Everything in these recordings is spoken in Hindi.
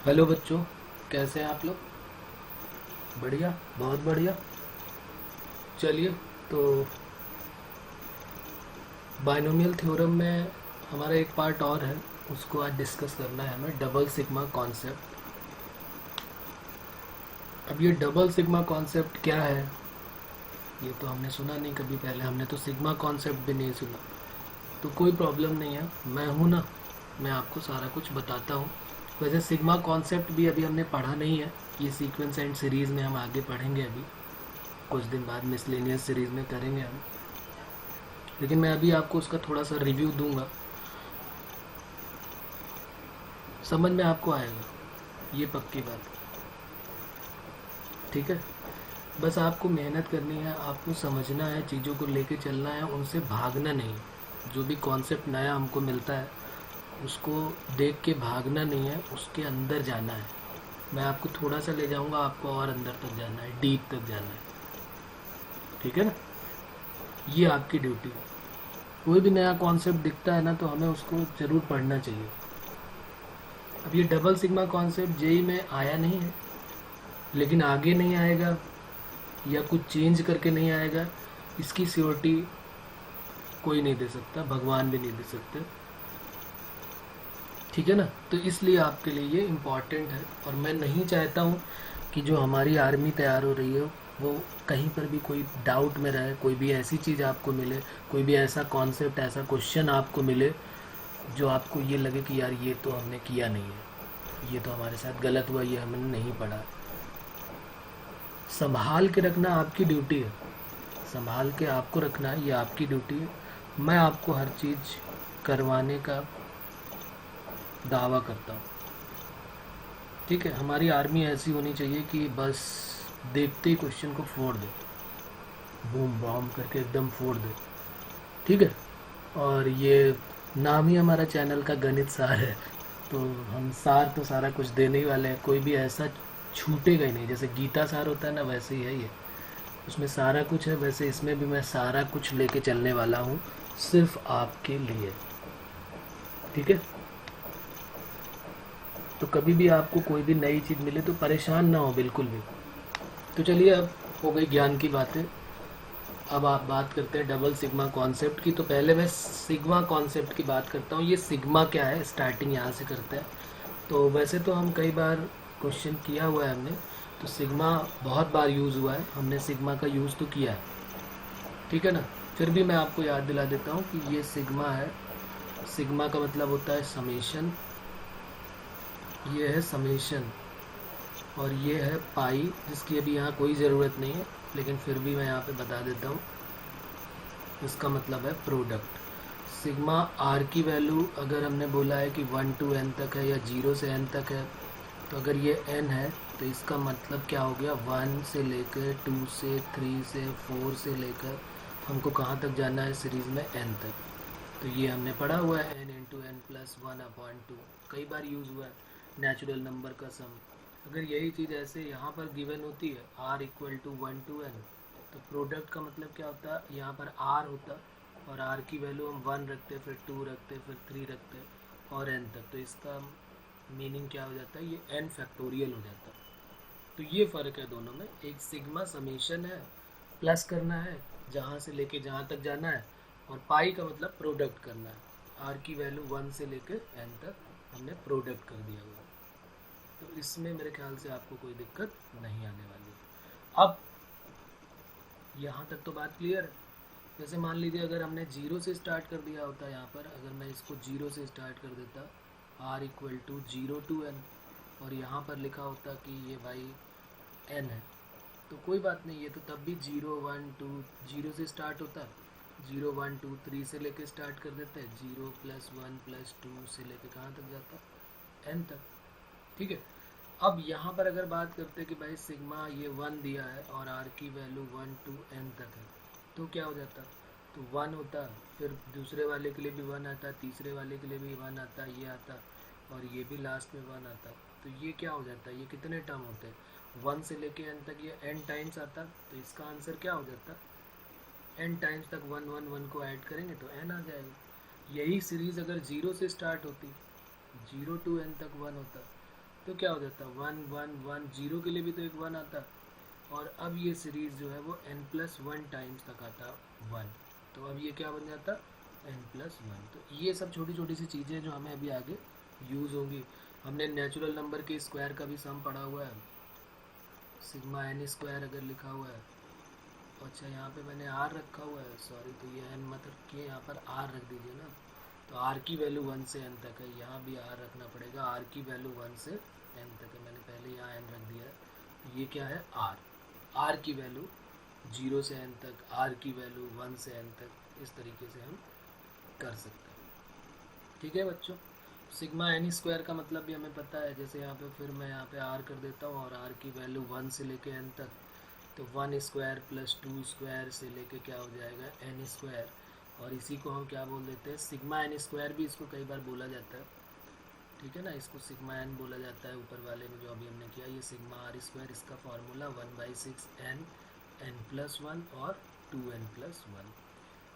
हेलो बच्चों, कैसे हैं आप लोग? बढ़िया, बहुत बढ़िया। चलिए, तो बाइनोमियल थ्योरम में हमारा एक पार्ट और है, उसको आज डिस्कस करना है हमें, डबल सिग्मा कॉन्सेप्ट। अब ये डबल सिग्मा कॉन्सेप्ट क्या है, ये तो हमने सुना नहीं कभी पहले, हमने तो सिग्मा कॉन्सेप्ट भी नहीं सुना। तो कोई प्रॉब्लम नहीं है, मैं हूँ ना, मैं आपको सारा कुछ बताता हूँ। वैसे सिग्मा कॉन्सेप्ट भी अभी हमने पढ़ा नहीं है, ये सीक्वेंस एंड सीरीज़ में हम आगे पढ़ेंगे, अभी कुछ दिन बाद मिसलेनियस सीरीज़ में करेंगे हम। लेकिन मैं अभी आपको उसका थोड़ा सा रिव्यू दूंगा, समझ में आपको आएगा, ये पक्की बात। ठीक है, बस आपको मेहनत करनी है, आपको समझना है, चीज़ों को लेके चलना है, उनसे भागना नहीं। जो भी कॉन्सेप्ट नया हमको मिलता है उसको देख के भागना नहीं है, उसके अंदर जाना है। मैं आपको थोड़ा सा ले जाऊंगा, आपको और अंदर तक जाना है, डीप तक जाना है। ठीक है ना, ये आपकी ड्यूटी है। कोई भी नया कॉन्सेप्ट दिखता है ना, तो हमें उसको ज़रूर पढ़ना चाहिए। अब ये डबल सिग्मा कॉन्सेप्ट जेई में आया नहीं है, लेकिन आगे नहीं आएगा या कुछ चेंज करके नहीं आएगा, इसकी श्योरिटी कोई नहीं दे सकता, भगवान भी नहीं दे सकते। ठीक है ना, तो इसलिए आपके लिए ये इम्पॉर्टेंट है। और मैं नहीं चाहता हूँ कि जो हमारी आर्मी तैयार हो रही है वो कहीं पर भी कोई डाउट में रहे, कोई भी ऐसी चीज़ आपको मिले, कोई भी ऐसा कॉन्सेप्ट, ऐसा क्वेश्चन आपको मिले जो आपको ये लगे कि यार ये तो हमने किया नहीं है, ये तो हमारे साथ गलत हुआ, ये हमने नहीं पढ़ा। संभाल के रखना आपकी ड्यूटी है, संभाल के आपको रखना है, ये आपकी ड्यूटी है। मैं आपको हर चीज़ करवाने का दावा करता हूँ। ठीक है, हमारी आर्मी ऐसी होनी चाहिए कि बस देखते ही क्वेश्चन को फोड़ दे, बूम बॉम करके एकदम फोड़ दे। ठीक है, और ये नाम ही हमारा चैनल का गणित सार है, तो हम सार तो सारा कुछ देने ही वाले हैं, कोई भी ऐसा छूटेगा ही नहीं। जैसे गीता सार होता है ना, वैसे ही है ये, उसमें सारा कुछ है, वैसे इसमें भी मैं सारा कुछ लेके चलने वाला हूँ, सिर्फ आपके लिए। ठीक है, तो कभी भी आपको कोई भी नई चीज़ मिले तो परेशान ना हो बिल्कुल भी। तो चलिए, अब हो गई ज्ञान की बातें, अब आप बात करते हैं डबल सिग्मा कॉन्सेप्ट की। तो पहले मैं सिग्मा कॉन्सेप्ट की बात करता हूँ, ये सिग्मा क्या है, स्टार्टिंग यहाँ से करते हैं। तो वैसे तो हम कई बार क्वेश्चन किया हुआ है हमने, तो सिग्मा बहुत बार यूज़ हुआ है, हमने सिग्मा का यूज़ तो किया है। ठीक है ना, फिर भी मैं आपको याद दिला देता हूँ कि ये सिग्मा है। सिग्मा का मतलब होता है समेशन, ये है समेशन, और ये है पाई, जिसकी अभी यहाँ कोई ज़रूरत नहीं है, लेकिन फिर भी मैं यहाँ पे बता देता हूँ, इसका मतलब है प्रोडक्ट। सिग्मा आर की वैल्यू अगर हमने बोला है कि 1 to n तक है या 0 से n तक है, तो अगर ये n है तो इसका मतलब क्या हो गया, 1 से लेकर 2 से 3 से 4 से लेकर हमको कहाँ तक जाना है सीरीज़ में, n तक। तो ये हमने पढ़ा हुआ है, n इंटू एन प्लस 1/2, कई बार यूज़ हुआ है, नेचुरल नंबर का सम। अगर यही चीज़ ऐसे यहाँ पर गिवन होती है, r equal to 1 to n, तो प्रोडक्ट का मतलब क्या होता है, यहाँ पर r होता, और r की वैल्यू हम 1 रखते, फिर 2 रखते, फिर 3 रखते, और n तक। तो इसका मीनिंग क्या हो जाता है, ये n फैक्टोरियल हो जाता है। तो ये फ़र्क है दोनों में, एक सिग्मा समेशन है, प्लस करना है जहाँ से लेके जहाँ तक जाना है, और पाई का मतलब प्रोडक्ट करना है, आर की वैल्यू 1 से लेकर एन तक हमने प्रोडक्ट कर दिया हुआ। तो इसमें मेरे ख्याल से आपको कोई दिक्कत नहीं आने वाली। अब यहाँ तक तो बात क्लियर है। जैसे मान लीजिए अगर हमने जीरो से स्टार्ट कर दिया होता, यहाँ पर अगर मैं इसको जीरो से स्टार्ट कर देता, r equal to 0 to n, और यहाँ पर लिखा होता कि ये भाई n है, तो कोई बात नहीं, ये तो तब भी 0 1 2 0 से स्टार्ट होता, 0 1 2 3 से लेके स्टार्ट कर देते हैं, 0 प्लस 1 प्लस 2 से लेके कहाँ तक जाता, n तक। ठीक है, अब यहाँ पर अगर बात करते हैं कि भाई सिग्मा ये 1 दिया है और r की वैल्यू 1 to n तक है, तो क्या हो जाता, तो 1 होता, फिर दूसरे वाले के लिए भी 1 आता, तीसरे वाले के लिए भी 1 आता, ये आता, और ये भी लास्ट में 1 आता। तो ये क्या हो जाता है, ये कितने टर्म होते हैं, 1 से लेके n तक ये n टाइम्स आता। तो इसका आंसर क्या हो जाता, n टाइम्स तक 1 1 1 को ऐड करेंगे तो n आ जाएगा। यही सीरीज़ अगर 0 से स्टार्ट होती, 0 to n तक 1 होता, तो क्या हो जाता है 1 1 1, 0 के लिए भी तो एक 1 आता, और अब ये सीरीज़ जो है वो n+1 टाइम्स तक आता 1, तो अब ये क्या बन जाता n+1। तो ये सब छोटी छोटी सी चीज़ें जो हमें अभी आगे यूज़ होंगी। हमने नेचुरल नंबर के स्क्वायर का भी सम पढ़ा हुआ है, सिग्मा एन स्क्वायर अगर लिखा हुआ है। अच्छा यहाँ पे मैंने आर रखा हुआ है, सॉरी, तो ये एन मत रखिए, यहाँ पर आर रख दीजिए ना। तो आर की वैल्यू 1 से एन तक है, यहाँ भी आर रखना पड़ेगा, आर की वैल्यू 1 से एन तक है, मैंने पहले यहाँ एन रख दिया है। तो ये क्या है आर, आर की वैल्यू 0 से एन तक, आर की वैल्यू 1 से एन तक, इस तरीके से हम कर सकते हैं। ठीक है बच्चों, सिग्मा एन स्क्वायर का मतलब भी हमें पता है। जैसे यहाँ पे फिर मैं यहाँ पे आर कर देता हूँ, और आर की वैल्यू 1 से लेके एन तक, तो 1 स्क्वायर प्लस 2 स्क्वायर से लेके क्या हो जाएगा एन स्क्वायर, और इसी को हम क्या बोल देते हैं सिग्मा एन स्क्वायर, भी इसको कई बार बोला जाता है। ठीक है ना, इसको सिग्मा एन बोला जाता है। ऊपर वाले में जो अभी हमने किया ये सिग्मा आर स्क्वायर, इसका फार्मूला 1/6 एन n+1 और 2n+1।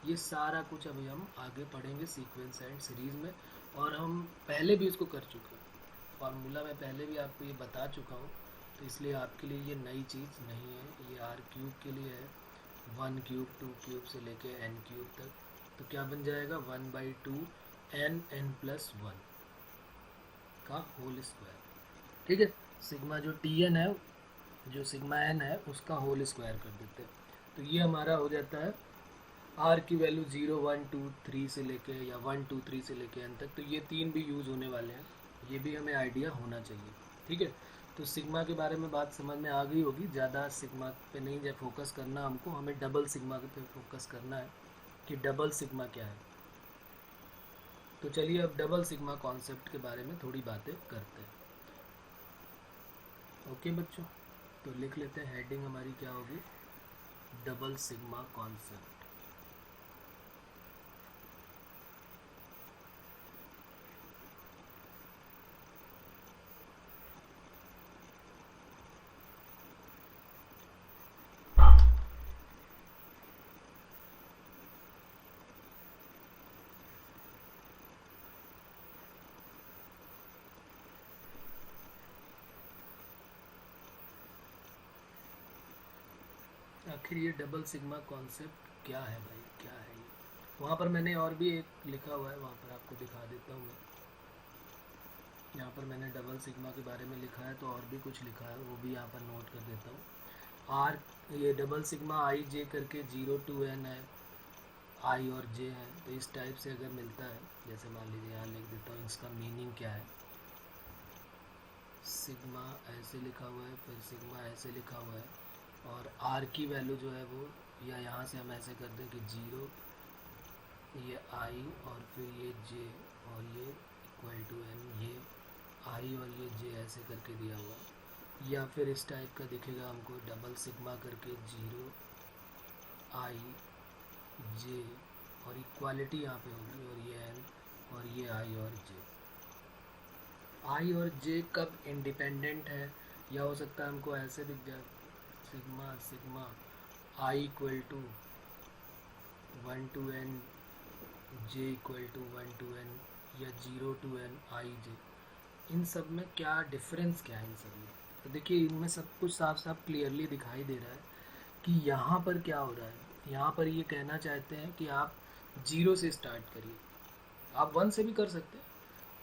ये सारा कुछ अभी हम आगे पढ़ेंगे सीक्वेंस एंड सीरीज़ में, और हम पहले भी इसको कर चुके हैं, फार्मूला मैं पहले भी आपको ये बता चुका हूँ, तो इसलिए आपके लिए ये नई चीज़ नहीं है। ये आर क्यूब के लिए है, 1 क्यूब 2 क्यूब से लेके एन क्यूब तक, तो क्या बन जाएगा 1/2 n+1 का होल स्क्वायर। ठीक है, सिग्मा जो टी एन है, जो सिग्मा एन है, उसका होल स्क्वायर कर देते हैं। तो ये हमारा हो जाता है आर की वैल्यू 0 1 2 3 से लेके, या 1 2 3 से लेके एन तक, तो ये तीन भी यूज़ होने वाले हैं, ये भी हमें आइडिया होना चाहिए। ठीक है, तो सिग्मा के बारे में बात समझ में आ गई होगी। ज़्यादा सिग्मा पे नहीं जब फोकस करना हमको, हमें डबल सिग्मा पे फोकस करना है कि डबल सिग्मा क्या है। तो चलिए अब डबल सिग्मा कॉन्सेप्ट के बारे में थोड़ी बातें करते हैं। ओके बच्चों, तो लिख लेते हैं, हेडिंग हमारी क्या होगी, डबल सिग्मा कॉन्सेप्ट। आखिर ये डबल सिग्मा कॉन्सेप्ट क्या है भाई, क्या है ये। वहाँ पर मैंने और भी एक लिखा हुआ है, वहाँ पर आपको दिखा देता हूँ मैं। यहाँ पर मैंने डबल सिग्मा के बारे में लिखा है, तो और भी कुछ लिखा है, वो भी यहाँ पर नोट कर देता हूँ। आर, ये डबल सिग्मा आई जे करके 0 to n है, आई और जे है, तो इस टाइप से अगर मिलता है, जैसे मान लीजिए यहाँ लिख देता हूँ, इसका मीनिंग क्या है। सिग्मा ऐसे लिखा हुआ है, फिर सिग्मा ऐसे लिखा हुआ है, और आर की वैल्यू जो है वो, या यहाँ से हम ऐसे कर दें कि 0, ये आई और फिर ये जे, और ये इक्वल टू एन, ये आई और ये जे ऐसे करके दिया हुआ, या फिर इस टाइप का दिखेगा हमको डबल सिग्मा करके 0 आई जे, और इक्वालिटी यहाँ पे होगी, और ये एन, और ये आई और जे। आई और जे कब इंडिपेंडेंट है, या हो सकता है हमको ऐसे दिख जाए, sigma sigma I equal to 1 to n J equal to 1 to n, या 0 to n आई जे। इन सब में क्या डिफरेंस, क्या है इन सब में। तो देखिए इनमें सब कुछ साफ साफ क्लियरली दिखाई दे रहा है कि यहाँ पर क्या हो रहा है। यहाँ पर ये कहना चाहते हैं कि आप 0 से स्टार्ट करिए, आप 1 से भी कर सकते हैं,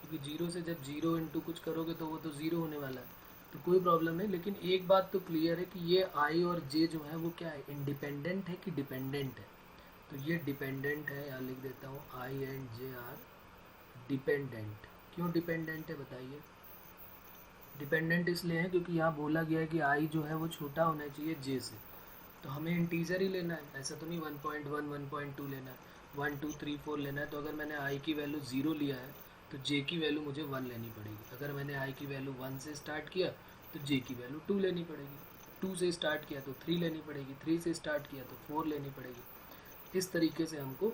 क्योंकि 0 से जब 0 इंटू कुछ करोगे तो वो तो 0 होने वाला है, तो कोई प्रॉब्लम नहीं। लेकिन एक बात तो क्लियर है कि ये आई और जे जो है वो क्या है, इंडिपेंडेंट है कि डिपेंडेंट है। तो ये डिपेंडेंट है, यहाँ लिख देता हूँ आई एंड जे आर डिपेंडेंट। क्यों डिपेंडेंट है बताइए। डिपेंडेंट इसलिए है क्योंकि यहाँ बोला गया है कि आई जो है वो छोटा होना चाहिए जे से, तो हमें इंटीजर ही लेना है, ऐसा तो नहीं 1.1 1.2 लेना है, 1 2 3 4 लेना है। तो अगर मैंने आई की वैल्यू 0 लिया है तो जे की वैल्यू मुझे 1 लेनी पड़ेगी। अगर मैंने आई की वैल्यू 1 से स्टार्ट किया तो जे की वैल्यू 2 लेनी पड़ेगी, 2 से स्टार्ट किया तो 3 लेनी पड़ेगी, 3 से स्टार्ट किया तो 4 लेनी पड़ेगी। इस तरीके से हमको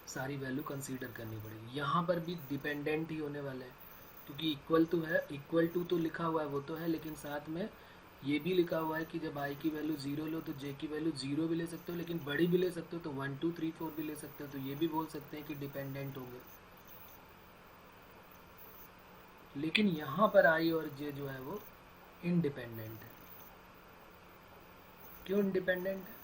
सारी वैल्यू कंसीडर करनी पड़ेगी। यहाँ पर भी डिपेंडेंट ही होने वाले हैं, क्योंकि इक्वल टू है, इक्वल टू तो लिखा हुआ है वो तो है, लेकिन साथ में ये भी लिखा हुआ है कि जब आई की वैल्यू 0 लो तो जे की वैल्यू 0 भी ले सकते हो, लेकिन बड़ी भी ले सकते हो, तो 1 2 3 4 भी ले सकते हो। तो ये भी बोल सकते हैं कि डिपेंडेंट होंगे। लेकिन यहाँ पर आई और जे जो है वो इंडिपेंडेंट है। क्यों इंडिपेंडेंट है?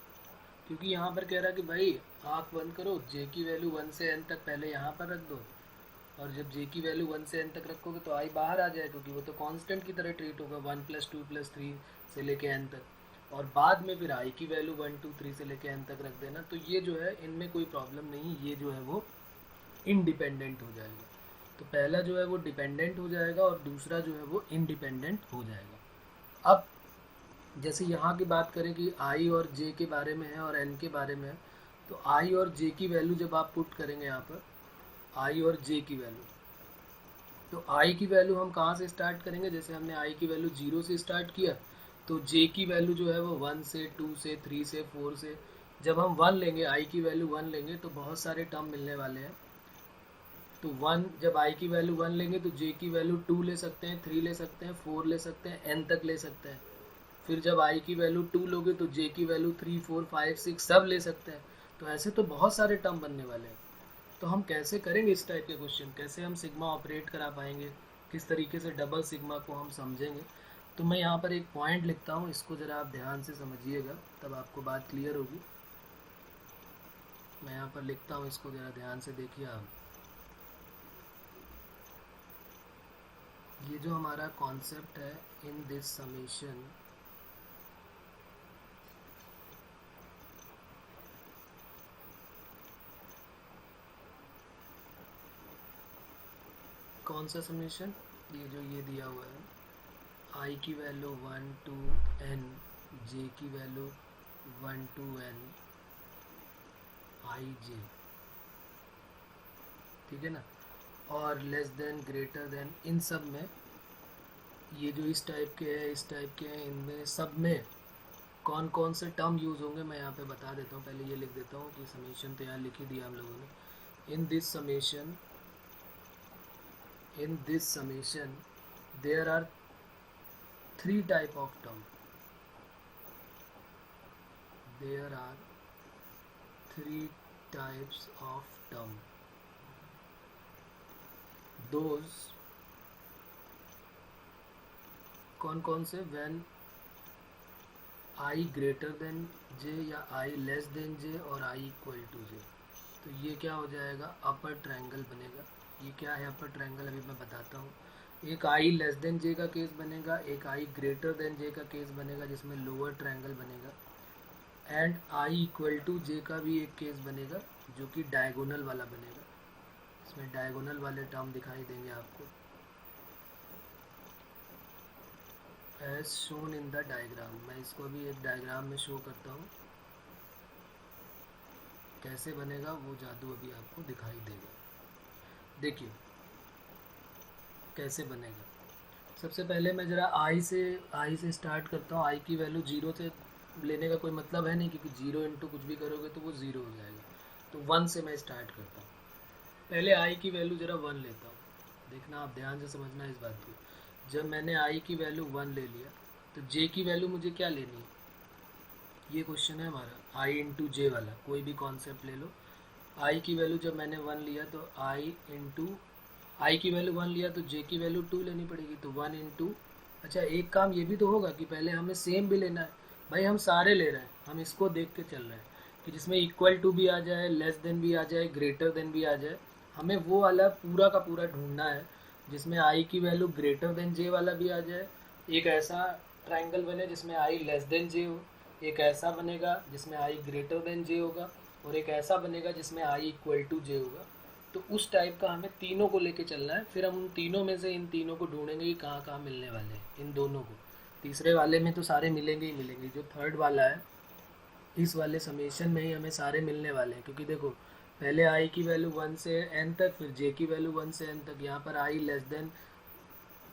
क्योंकि यहाँ पर कह रहा है कि भाई आँख बंद करो, जे की वैल्यू 1 से n तक पहले यहाँ पर रख दो, और जब जे की वैल्यू 1 से n तक रखोगे तो आई बाहर आ जाए, क्योंकि वो तो कांस्टेंट की तरह ट्रीट होगा 1 + 2 + 3 से लेके n तक, और बाद में फिर आई की वैल्यू 1 2 3 से लेके n तक रख देना। तो ये जो है इनमें कोई प्रॉब्लम नहीं, ये जो है वो इंडिपेंडेंट हो जाएगा। तो पहला जो है वो डिपेंडेंट हो जाएगा और दूसरा जो है वो इंडिपेंडेंट हो जाएगा। अब जैसे यहाँ की बात करें कि आई और जे के बारे में है और एन के बारे में है, तो आई और जे की वैल्यू जब आप पुट करेंगे यहाँ पर आई और जे की वैल्यू, तो आई की वैल्यू हम कहाँ से स्टार्ट करेंगे? जैसे हमने आई की वैल्यू 0 से स्टार्ट किया, तो जे की वैल्यू जो है वो 1 से 2 से 3 से 4 से, जब हम 1 लेंगे, आई की वैल्यू 1 लेंगे तो बहुत सारे टर्म मिलने वाले हैं। तो 1 जब आई की वैल्यू 1 लेंगे तो जे की वैल्यू 2 ले सकते हैं, 3 ले सकते हैं, 4 ले सकते हैं, n तक ले सकते हैं। फिर जब आई की वैल्यू 2 लोगे तो जे की वैल्यू 3 4 5 6 सब ले सकते हैं। तो ऐसे तो बहुत सारे टर्म बनने वाले हैं। तो हम कैसे करेंगे इस टाइप के क्वेश्चन? कैसे हम सिग्मा ऑपरेट करा पाएंगे? किस तरीके से डबल सिग्मा को हम समझेंगे? तो मैं यहाँ पर एक पॉइंट लिखता हूँ, इसको ज़रा आप ध्यान से समझिएगा, तब आपको बात क्लियर होगी। मैं यहाँ पर लिखता हूँ, इसको ज़रा ध्यान से देखिए आप। ये जो हमारा कॉन्सेप्ट है, इन दिस समेशन, कौन सा समेशन? ये जो ये दिया हुआ है, आई की वैल्यू 1 to n, जे की वैल्यू 1 to n, आई जे, ठीक है ना, और लेस देन ग्रेटर देन, इन सब में ये जो इस टाइप के हैं, इस टाइप के हैं, इनमें सब में कौन कौन से टर्म यूज़ होंगे मैं यहाँ पे बता देता हूँ। पहले ये लिख देता हूँ कि समेशन तो यहाँ लिख ही दिया हम लोगों ने। In this summation, in this summation there are 3 type of term. There are 3 types of term. Those कौन कौन से? when i greater than j या i less than j और i equal to j। तो ये क्या हो जाएगा? अपर ट्रायंगल बनेगा। ये क्या है अपर ट्रायंगल? अभी मैं बताता हूँ। एक आई लेस देन जे का केस बनेगा, एक आई ग्रेटर देन जे का केस बनेगा जिसमें लोअर ट्रायंगल बनेगा, एंड आई इक्वल टू जे का भी एक केस बनेगा जो कि डायगोनल वाला बनेगा। इसमें डायगोनल वाले टर्म दिखाई देंगे आपको as shown in the diagram. मैं इसको भी एक डायग्राम में शो करता हूँ, कैसे बनेगा वो जादू अभी आपको दिखाई देगा। देखिए कैसे बनेगा। सबसे पहले मैं ज़रा आई से स्टार्ट करता हूँ। आई की वैल्यू 0 से लेने का कोई मतलब है नहीं, क्योंकि 0 इंटू कुछ भी करोगे तो वो 0 हो जाएगा। तो 1 से मैं स्टार्ट करता हूँ। पहले आई की वैल्यू ज़रा 1 लेता हूँ। देखना, आप ध्यान से समझना इस बात को। जब मैंने आई की वैल्यू 1 ले लिया तो जे की वैल्यू मुझे क्या लेनी है? ये क्वेश्चन है हमारा, आई इंटू जे वाला। कोई भी कॉन्सेप्ट ले लो। आई की वैल्यू जब मैंने 1 लिया तो आई की वैल्यू 1 लिया तो जे की वैल्यू 2 लेनी पड़ेगी। तो 1 इंटू, अच्छा एक काम ये भी तो होगा कि पहले हमें सेम भी लेना है। भाई हम सारे ले रहे हैं, हम इसको देख के चल रहे हैं कि जिसमें इक्वल टू भी आ जाए, लेस देन भी आ जाए, ग्रेटर देन भी आ जाए। हमें वो वाला पूरा का पूरा ढूंढना है जिसमें आई की वैल्यू ग्रेटर देन जे वाला भी आ जाए। एक ऐसा ट्राइंगल बने जिसमें आई लेस देन जे हो, एक ऐसा बनेगा जिसमें आई ग्रेटर देन जे होगा, और एक ऐसा बनेगा जिसमें आई इक्वल टू जे होगा। तो उस टाइप का हमें तीनों को लेके चलना है। फिर हम उन तीनों में से इन तीनों को ढूंढेंगे कि कहाँ कहाँ मिलने वाले हैं इन दोनों को। तीसरे वाले में तो सारे मिलेंगे ही मिलेंगे। जो थर्ड वाला है, इस वाले समेशन में ही हमें सारे मिलने वाले हैं, क्योंकि देखो पहले आई की वैल्यू 1 से n तक, फिर जे की वैल्यू 1 से n तक। यहाँ पर आई लेस देन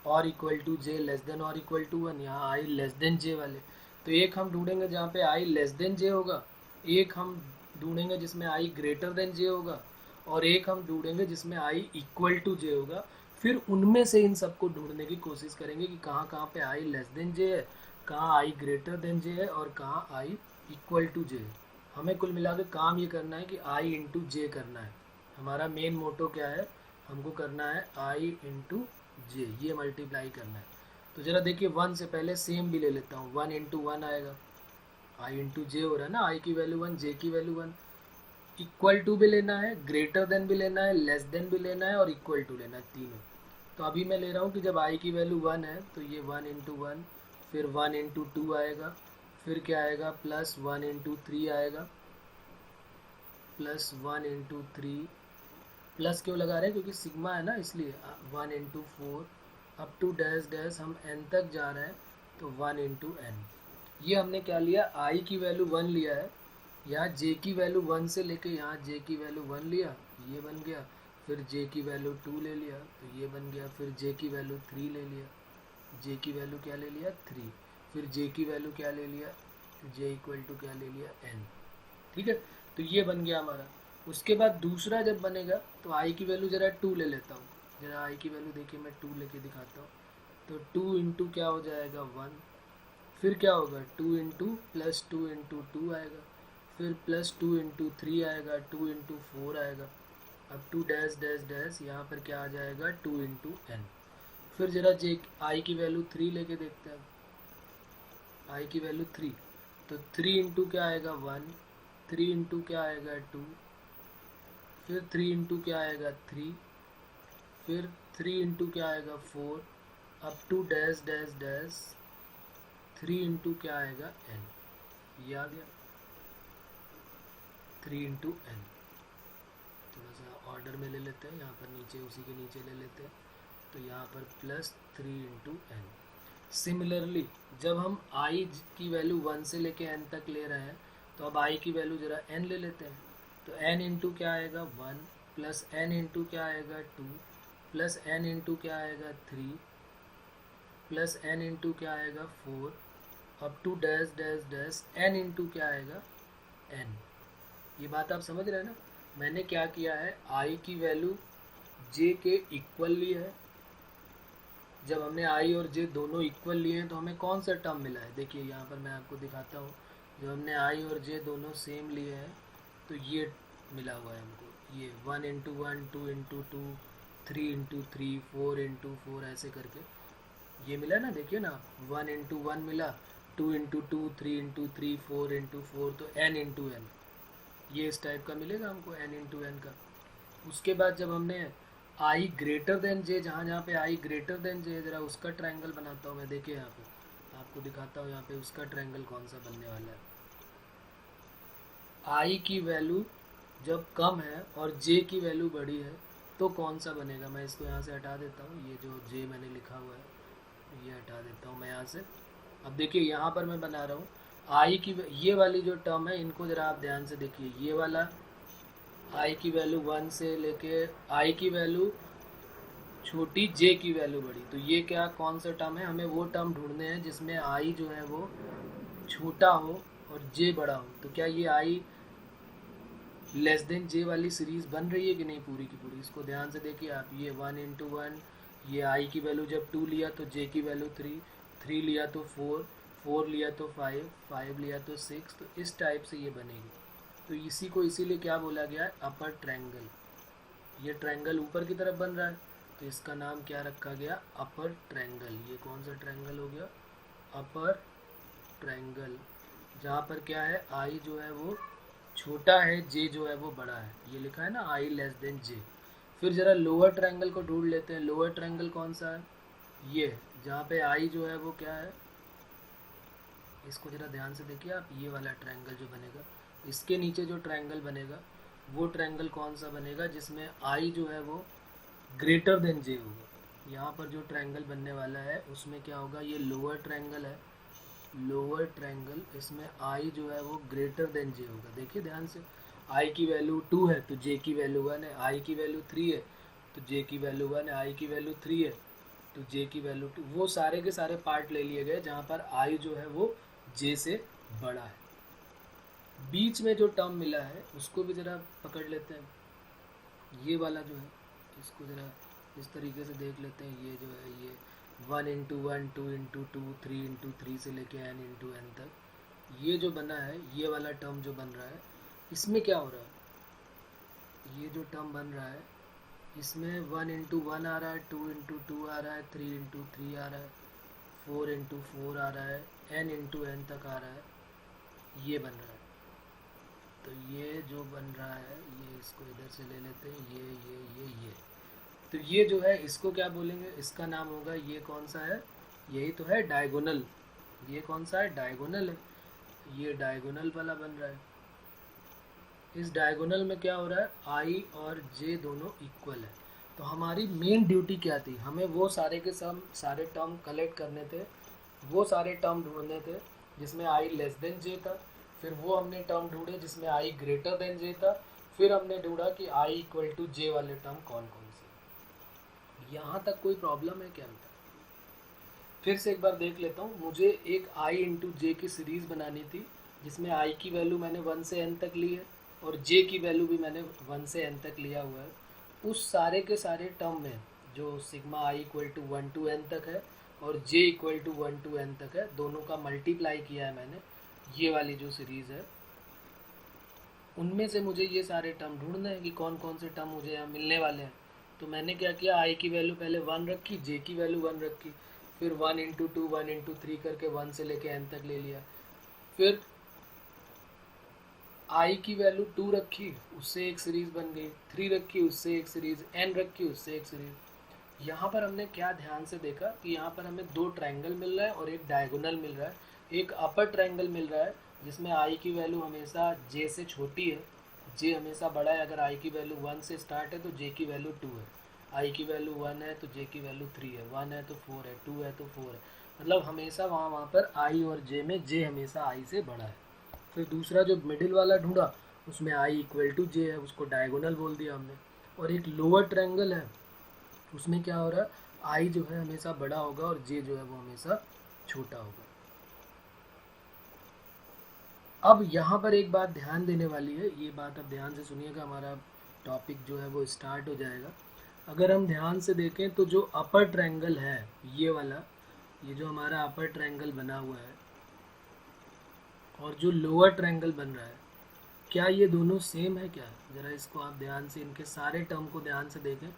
और equal to J, less than और इक्वल टू 1। यहाँ आई लेस देन जे वाले। तो एक हम ढूंढेंगे जहाँ पे आई लेस देन जे होगा, एक हम ढूंढेंगे जिसमें आई ग्रेटर देन जे होगा, और एक हम ढूंढेंगे जिसमें आई इक्वल टू जे होगा। फिर उनमें से इन सबको ढूंढने की कोशिश करेंगे कि कहाँ कहाँ पे आई लेस देन जे है, कहाँ आई ग्रेटर देन जे है, और कहाँ आई इक्वल टू जे है। हमें कुल मिला के काम ये करना है कि आई इंटू जे करना है। हमारा मेन मोटो क्या है? हमको करना है आई इंटू जे, ये मल्टीप्लाई करना है। तो जरा देखिए 1 से पहले सेम भी ले लेता हूँ, 1 इंटू 1 आएगा, आई इंटू जे हो रहा है ना, आई की वैल्यू 1, जे की वैल्यू 1। इक्वल टू भी लेना है, ग्रेटर देन भी लेना है, लेस देन भी लेना है और इक्वल टू लेना है, तीनों। तो अभी मैं ले रहा हूँ कि जब आई की वैल्यू 1 है तो ये 1 इंटू 1, फिर 1 इंटू 2 आएगा, फिर क्या आएगा प्लस 1 इंटू 3 आएगा, प्लस 1 इंटू 3। प्लस क्यों लगा रहे हैं, क्योंकि सिग्मा है ना, इसलिए 1 into 4 up to dash dash, हम n तक जा रहे हैं तो 1 इंटू एन। ये हमने क्या लिया, i की वैल्यू 1 लिया है, यहाँ j की वैल्यू 1 से लेके यहाँ j की वैल्यू 1 लिया, ये बन गया, फिर j की वैल्यू 2 ले लिया तो ये बन गया, फिर j की वैल्यू 3 ले लिया, j की वैल्यू क्या ले लिया 3, फिर j की वैल्यू क्या ले लिया, j इक्वल टू क्या ले लिया n। ठीक है, तो ये बन गया हमारा। उसके बाद दूसरा जब बनेगा तो i की वैल्यू जरा 2 ले लेता हूँ, जरा i की वैल्यू देखिए मैं 2 लेके दिखाता हूँ। तो 2 इंटू क्या हो जाएगा 1, फिर क्या होगा 2 इंटू प्लस 2 इंटू 2 आएगा, फिर प्लस 2 इंटू 3 आएगा, 2 इंटू 4 आएगा, अब 2 डैश डैश डैश, यहाँ पर क्या आ जाएगा 2 इंटू एन। फिर जरा जे आई की वैल्यू 3 लेके देखते हैं, आई की वैल्यू 3, तो 3 इंटू क्या आएगा 1, 3 इंटू क्या आएगा 2, फिर 3 इंटू क्या आएगा 3, फिर 3 इंटू क्या आएगा 4, up to dash dash dash 3 into क्या आएगा n, ये आ गया 3 इंटू एन। थोड़ा सा ऑर्डर में ले लेते हैं, यहाँ पर नीचे उसी के नीचे ले लेते हैं, तो यहाँ पर प्लस 3 इंटू एन। सिमिलरली जब हम i की वैल्यू 1 से लेके n तक ले रहे हैं तो अब i की वैल्यू जरा n ले लेते हैं, तो n इंटू क्या आएगा 1, प्लस n इंटू क्या आएगा 2, प्लस n इंटू क्या आएगा 3, प्लस n इंटू क्या आएगा 4, up to dash dash dash n into क्या आएगा n। ये बात आप समझ रहे हैं ना, मैंने क्या किया है, i की वैल्यू j के इक्वल ली है। जब हमने i और j दोनों इक्वल लिए हैं तो हमें कौन सा टर्म मिला है, देखिए यहाँ पर मैं आपको दिखाता हूँ। जब हमने i और j दोनों सेम लिए हैं तो ये मिला हुआ है हमको, ये 1 इंटू 1, 2 इंटू 2, 3 इंटू 3, 4 इंटू 4 ऐसे करके ये मिला ना, देखिए ना 1 इंटू 1 मिला, 2 इंटू 2, 3 इंटू 3, 4 इंटू 4, तो n इंटू एन, ये इस टाइप का मिलेगा हमको n इंटू एन का। उसके बाद जब हमने आई ग्रेटर देन जे, जहाँ जहाँ पे आई ग्रेटर देन जे, जरा उसका ट्रायंगल बनाता हूँ मैं, देखिए यहाँ पे आपको दिखाता हूँ, यहाँ पे उसका ट्रायंगल कौन सा बनने वाला है। आई की वैल्यू जब कम है और जे की वैल्यू बड़ी है तो कौन सा बनेगा, मैं इसको यहाँ से हटा देता हूँ, ये जो जे मैंने लिखा हुआ है ये हटा देता हूँ मैं यहाँ से। अब देखिए यहाँ पर मैं बना रहा हूँ आई की, ये वाली जो टर्म है इनको जरा आप ध्यान से देखिए, ये वाला आई की वैल्यू 1 से लेके आई की वैल्यू छोटी जे की वैल्यू बड़ी, तो ये क्या कौन सा टर्म है, हमें वो टर्म ढूंढने हैं जिसमें आई जो है वो छोटा हो और जे बड़ा हो। तो क्या ये आई लेस देन जे वाली सीरीज बन रही है कि नहीं पूरी की पूरी, इसको ध्यान से देखिए आप। ये 1 इंटू 1, ये आई की वैल्यू जब 2 लिया तो जे की वैल्यू 3, 3 लिया तो 4, 4 लिया तो 5, 5 लिया तो 6, तो इस टाइप से ये बनेगी। तो इसी को इसीलिए क्या बोला गया है, अपर ट्रायंगल। ये ट्रायंगल ऊपर की तरफ बन रहा है तो इसका नाम क्या रखा गया, अपर ट्रायंगल। ये कौन सा ट्रायंगल हो गया, अपर ट्रायंगल, जहाँ पर क्या है आई जो है वो छोटा है, जे जो है वो बड़ा है, ये लिखा है ना आई लेस देन जे। फिर जरा लोअर ट्रायंगल को ढूंढ लेते हैं, लोअर ट्रायंगल कौन सा है, ये जहाँ पे आई जो है वो क्या है, इसको जरा ध्यान से देखिए आप, ये वाला ट्रायंगल जो बनेगा, इसके नीचे जो ट्रायंगल बनेगा वो ट्रायंगल कौन सा बनेगा जिसमें आई जो है वो ग्रेटर देन जे होगा। यहाँ पर जो ट्रायंगल बनने वाला है उसमें क्या होगा, ये लोअर ट्रायंगल है, लोअर ट्रायंगल, इसमें आई जो है वो ग्रेटर देन जे होगा। देखिए ध्यान से, आई की वैल्यू 2 है तो जे की वैल्यू 1 है, आई की वैल्यू 3 है तो जे की वैल्यू 1 है, आई की वैल्यू 3 है तो जे की वैल्यू 2, वो सारे के सारे पार्ट ले लिए गए जहाँ पर आई जो है वो जे से बड़ा है। बीच में जो टर्म मिला है उसको भी ज़रा पकड़ लेते हैं, ये वाला जो है इसको ज़रा इस तरीके से देख लेते हैं। ये जो है ये 1 इंटू 1, 2 इंटू 2, 3 इंटू 3 से लेके n इंटू एन तक, ये जो बना है, ये वाला टर्म जो बन रहा है, इसमें क्या हो रहा है, ये जो टर्म बन रहा है इसमें 1 इंटू 1 आ रहा है, 2 इंटू 2 आ रहा है, 3 इंटू 3 आ रहा है, 4 इंटू 4 आ रहा है, n इंटू n तक आ रहा है, ये बन रहा है। तो ये जो बन रहा है, ये इसको इधर से ले लेते हैं, ये तो ये जो है इसको क्या बोलेंगे, इसका नाम होगा, ये कौन सा है, यही तो है डायगोनल। ये कौन सा है, डायगोनल है। ये डायगोनल वाला बन रहा है। इस डायगोनल में क्या हो रहा है, आई और जे दोनों इक्वल है। तो हमारी मेन ड्यूटी क्या थी, हमें वो सारे के सारे टर्म कलेक्ट करने थे, वो सारे टर्म ढूंढने थे जिसमें आई लेस देन जे था। फिर वो हमने टर्म ढूंढे जिसमें आई ग्रेटर देन जे था। फिर हमने ढूंढा कि आई इक्वल टू जे वाले टर्म कौन कौन से। यहाँ तक कोई प्रॉब्लम है क्या? फिर से एक बार देख लेता हूँ। मुझे एक आई इंटू जे की सीरीज़ बनानी थी जिसमें आई की वैल्यू मैंने 1 से n तक ली है और जे की वैल्यू भी मैंने 1 से n तक लिया हुआ है। उस सारे के सारे टर्म में जो sigma I equal to 1 to n तक है और j equal to 1 to n तक है, दोनों का मल्टीप्लाई किया है मैंने, ये वाली जो सीरीज़ है उनमें से मुझे ये सारे टर्म ढूंढने हैं कि कौन कौन से टर्म मुझे यहाँ मिलने वाले हैं। तो मैंने क्या किया, आई की वैल्यू पहले 1 रखी, जे की वैल्यू 1 रखी, फिर 1 इंटू 2 1 इंटू 3 करके 1 से लेके n तक ले लिया। फिर आई की वैल्यू 2 रखी, उससे एक सीरीज बन गई, 3 रखी उससे एक सीरीज, n रखी उससे एक सीरीज। यहाँ पर हमने क्या ध्यान से देखा कि यहाँ पर हमें 2 ट्रायंगल मिल रहा है और एक डायगोनल मिल रहा है। एक अपर ट्रायंगल मिल रहा है जिसमें आई की वैल्यू हमेशा जे से छोटी है, जे हमेशा बड़ा है। अगर आई की वैल्यू 1 से स्टार्ट है तो जे की वैल्यू 2 है, आई की वैल्यू 1 है तो जे की वैल्यू 3 है, 1 है तो 4 है, 2 है तो 4 है। मतलब हमेशा वहाँ पर आई और जे में जे हमेशा आई से बड़ा है। फिर दूसरा जो मिडिल वाला ढूंढा उसमें आई इक्वल टू जे है, उसको डायगोनल बोल दिया हमने। और एक लोअर ट्रायंगल है, उसमें क्या हो रहा है, आई जो है हमेशा बड़ा होगा और जे जो है वो हमेशा छोटा होगा। अब यहाँ पर एक बात ध्यान देने वाली है, ये बात अब ध्यान से सुनिएगा, हमारा टॉपिक जो है वो स्टार्ट हो जाएगा। अगर हम ध्यान से देखें तो जो अपर ट्रायंगल है ये वाला, ये जो हमारा अपर ट्रायंगल बना हुआ है और जो लोअर ट्रायंगल बन रहा है, क्या ये दोनों सेम है क्या? ज़रा इसको आप ध्यान से, इनके सारे टर्म को ध्यान से देखें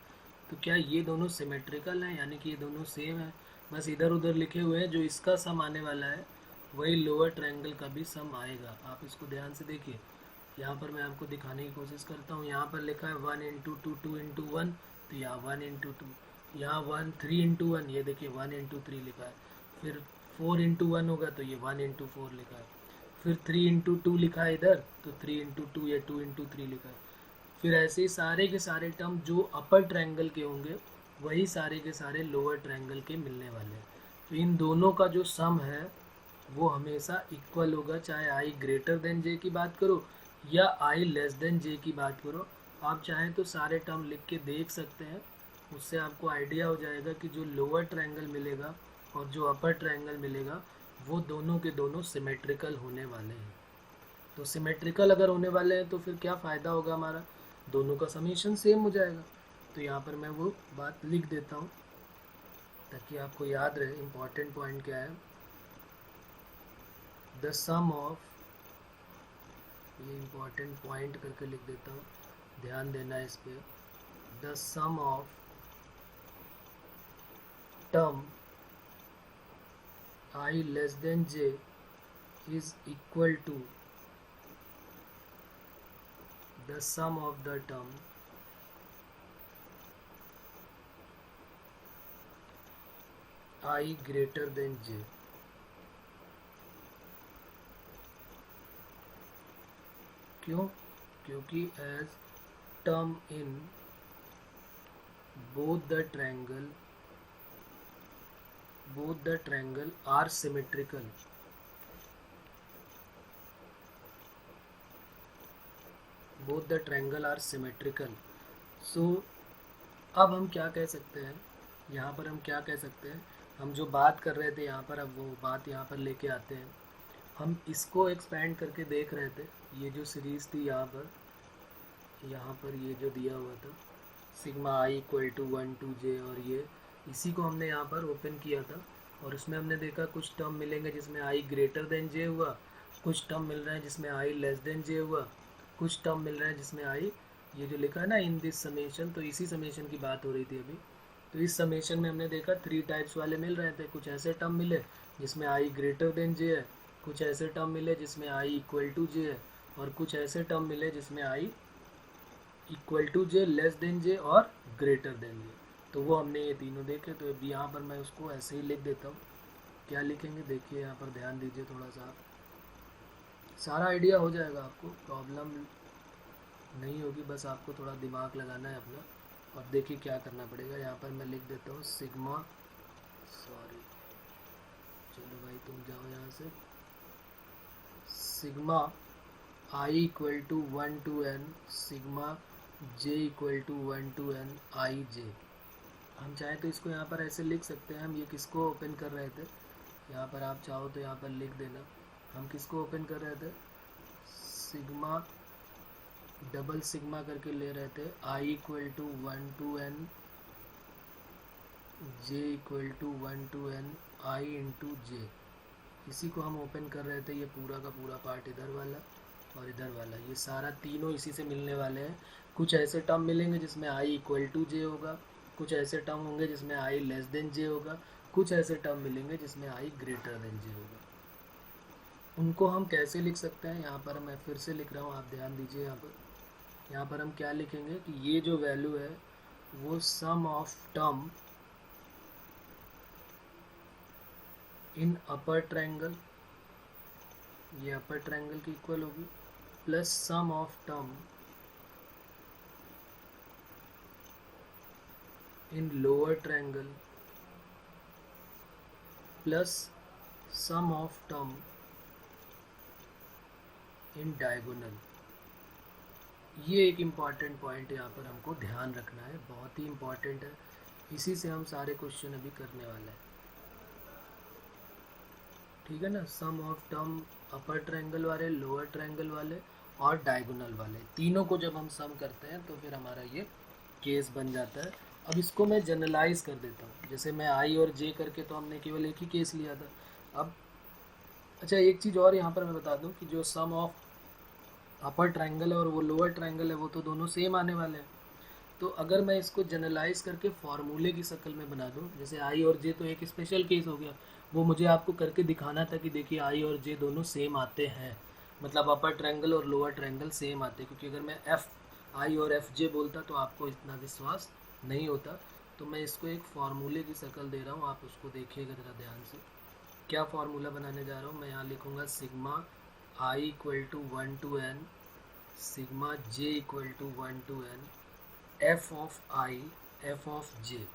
तो क्या ये दोनों सिमेट्रिकल हैं, यानी कि ये दोनों सेम है। बस इधर उधर लिखे हुए हैं, जो इसका सम आने वाला है वही लोअर ट्रायंगल का भी सम आएगा। आप इसको ध्यान से देखिए, यहाँ पर मैं आपको दिखाने की कोशिश करता हूँ। यहाँ पर लिखा है 1 इंटू 2 2 इंटू 1, तो यहाँ 1 इंटू 2, यहाँ 1 3 इंटू 1, ये देखिए 1 इंटू 3 लिखा है। फिर 4 इंटू 1 होगा तो ये 1 इंटू 4 लिखा है। फिर 3 इंटू 2 लिखा है इधर, तो 3 इंटू 2 या 2 इंटू 3 लिखा है। फिर ऐसे ही सारे के सारे टर्म जो अपर ट्रायंगल के होंगे वही सारे के सारे लोअर ट्रायंगल के मिलने वाले हैं। तो इन दोनों का जो सम है वो हमेशा इक्वल होगा, चाहे आई ग्रेटर देन जे की बात करो या आई लेस देन जे की बात करो। आप चाहें तो सारे टर्म लिख के देख सकते हैं, उससे आपको आइडिया हो जाएगा कि जो लोअर ट्रायंगल मिलेगा और जो अपर ट्रायंगल मिलेगा वो दोनों के दोनों सिमेट्रिकल होने वाले हैं। तो सिमेट्रिकल अगर होने वाले हैं तो फिर क्या फ़ायदा होगा हमारा, दोनों का समीशन सेम हो जाएगा। तो यहाँ पर मैं वो बात लिख देता हूँ ताकि आपको याद रहे इम्पॉर्टेंट पॉइंट क्या है। द सम ऑफ, ये इम्पॉर्टेंट पॉइंट करके लिख देता हूँ, ध्यान देना इस पे। The sum of term i less than j is equal to the sum of the term I greater than j। क्यों? क्योंकि as term in both the triangle are symmetrical, both the triangle are symmetrical। so अब हम क्या कह सकते हैं, यहाँ पर हम क्या कह सकते हैं, हम जो बात कर रहे थे यहाँ पर, अब वो बात यहाँ पर लेके आते हैं। हम इसको एक्सपेंड करके देख रहे थे, ये जो सीरीज़ थी यहाँ पर ये जो दिया हुआ था sigma I equal to 1 to j, और ये इसी को हमने यहाँ पर ओपन किया था और उसमें हमने देखा कुछ टर्म मिलेंगे जिसमें आई ग्रेटर देन जे हुआ, कुछ टर्म मिल रहे हैं जिसमें आई लेस देन जे हुआ, कुछ टर्म मिल रहे हैं जिसमें आई ये जो लिखा है ना इन दिस समेशन, तो इसी समेशन की बात हो रही थी अभी। तो इस समेशन में हमने देखा 3 टाइप्स वाले मिल रहे थे। कुछ ऐसे टर्म मिले जिसमें आई ग्रेटर देन जे है, कुछ ऐसे टर्म मिले जिसमें आई इक्वल टू जे है, और कुछ ऐसे टर्म मिले जिसमें I equal to J, less than J और ग्रेटर देन जे। तो वो हमने ये तीनों देखे। तो अब यहाँ पर मैं उसको ऐसे ही लिख देता हूँ। क्या लिखेंगे देखिए, यहाँ पर ध्यान दीजिए थोड़ा सा, सारा आइडिया हो जाएगा आपको, प्रॉब्लम नहीं होगी, बस आपको थोड़ा दिमाग लगाना है अपना। और देखिए क्या करना पड़ेगा। यहाँ पर मैं लिख देता हूँ सिग्मा, सॉरी, चलो भाई तुम जाओ यहाँ से, sigma I equal to 1 to N sigma J equal to 1 to N I J. हम चाहे तो इसको यहाँ पर ऐसे लिख सकते हैं। हम ये किसको ओपन कर रहे थे, यहाँ पर आप चाहो तो यहाँ पर लिख देना। हम किसको ओपन कर रहे थे, सिग्मा डबल सिग्मा करके ले रहे थे, I equal to 1 to N J equal to 1 to N I into J. इसी को हम ओपन कर रहे थे। ये पूरा का पूरा पार्ट इधर वाला और इधर वाला, ये सारा तीनों इसी से मिलने वाले हैं। कुछ ऐसे टर्म मिलेंगे जिसमें आई इक्वल टू जे होगा, कुछ ऐसे टर्म होंगे जिसमें आई लेस देन जे होगा, कुछ ऐसे टर्म मिलेंगे जिसमें आई ग्रेटर देन जे होगा। उनको हम कैसे लिख सकते हैं, यहाँ पर मैं फिर से लिख रहा हूँ, आप ध्यान दीजिए। यहाँ पर हम क्या लिखेंगे कि ये जो वैल्यू है वो sum of term in upper triangle, ये अपर ट्रायंगल की इक्वल होगी, plus sum of term in lower triangle plus sum of term in diagonal. ये एक इम्पॉर्टेंट पॉइंट यहाँ पर हमको ध्यान रखना है, बहुत ही इम्पॉर्टेंट है। इसी से हम सारे क्वेश्चन अभी करने वाले हैं, ठीक है ना। सम ऑफ टर्म अपर ट्रायंगल वाले, लोअर ट्रायंगल वाले और डायगोनल वाले, तीनों को जब हम सम करते हैं तो फिर हमारा ये केस बन जाता है। अब इसको मैं जनरलाइज कर देता हूँ। जैसे मैं आई और जे करके तो हमने केवल एक ही केस लिया था। अब अच्छा, एक चीज़ और यहाँ पर मैं बता दूँ कि जो सम ऑफ अपर ट्रायंगल है और वो लोअर ट्रायंगल है वो तो दोनों सेम आने वाले हैं। तो अगर मैं इसको जनरलाइज करके फार्मूले की शक्ल में बना दूं, जैसे आई और जे तो एक स्पेशल केस हो गया, वो मुझे आपको करके दिखाना था कि देखिए आई और जे दोनों सेम आते हैं, मतलब अपर ट्रायंगल और लोअर ट्रायंगल सेम आते हैं। क्योंकि अगर मैं एफ आई और एफ जे बोलता तो आपको इतना विश्वास नहीं होता। तो मैं इसको एक फार्मूले की शक्ल दे रहा हूँ, आप उसको देखिएगा ज़रा ध्यान से। क्या फार्मूला बनाने जा रहा हूँ मैं, यहाँ लिखूँगा sigma I equal to 1 to N sigma J equal to 1 to N F of I F of J,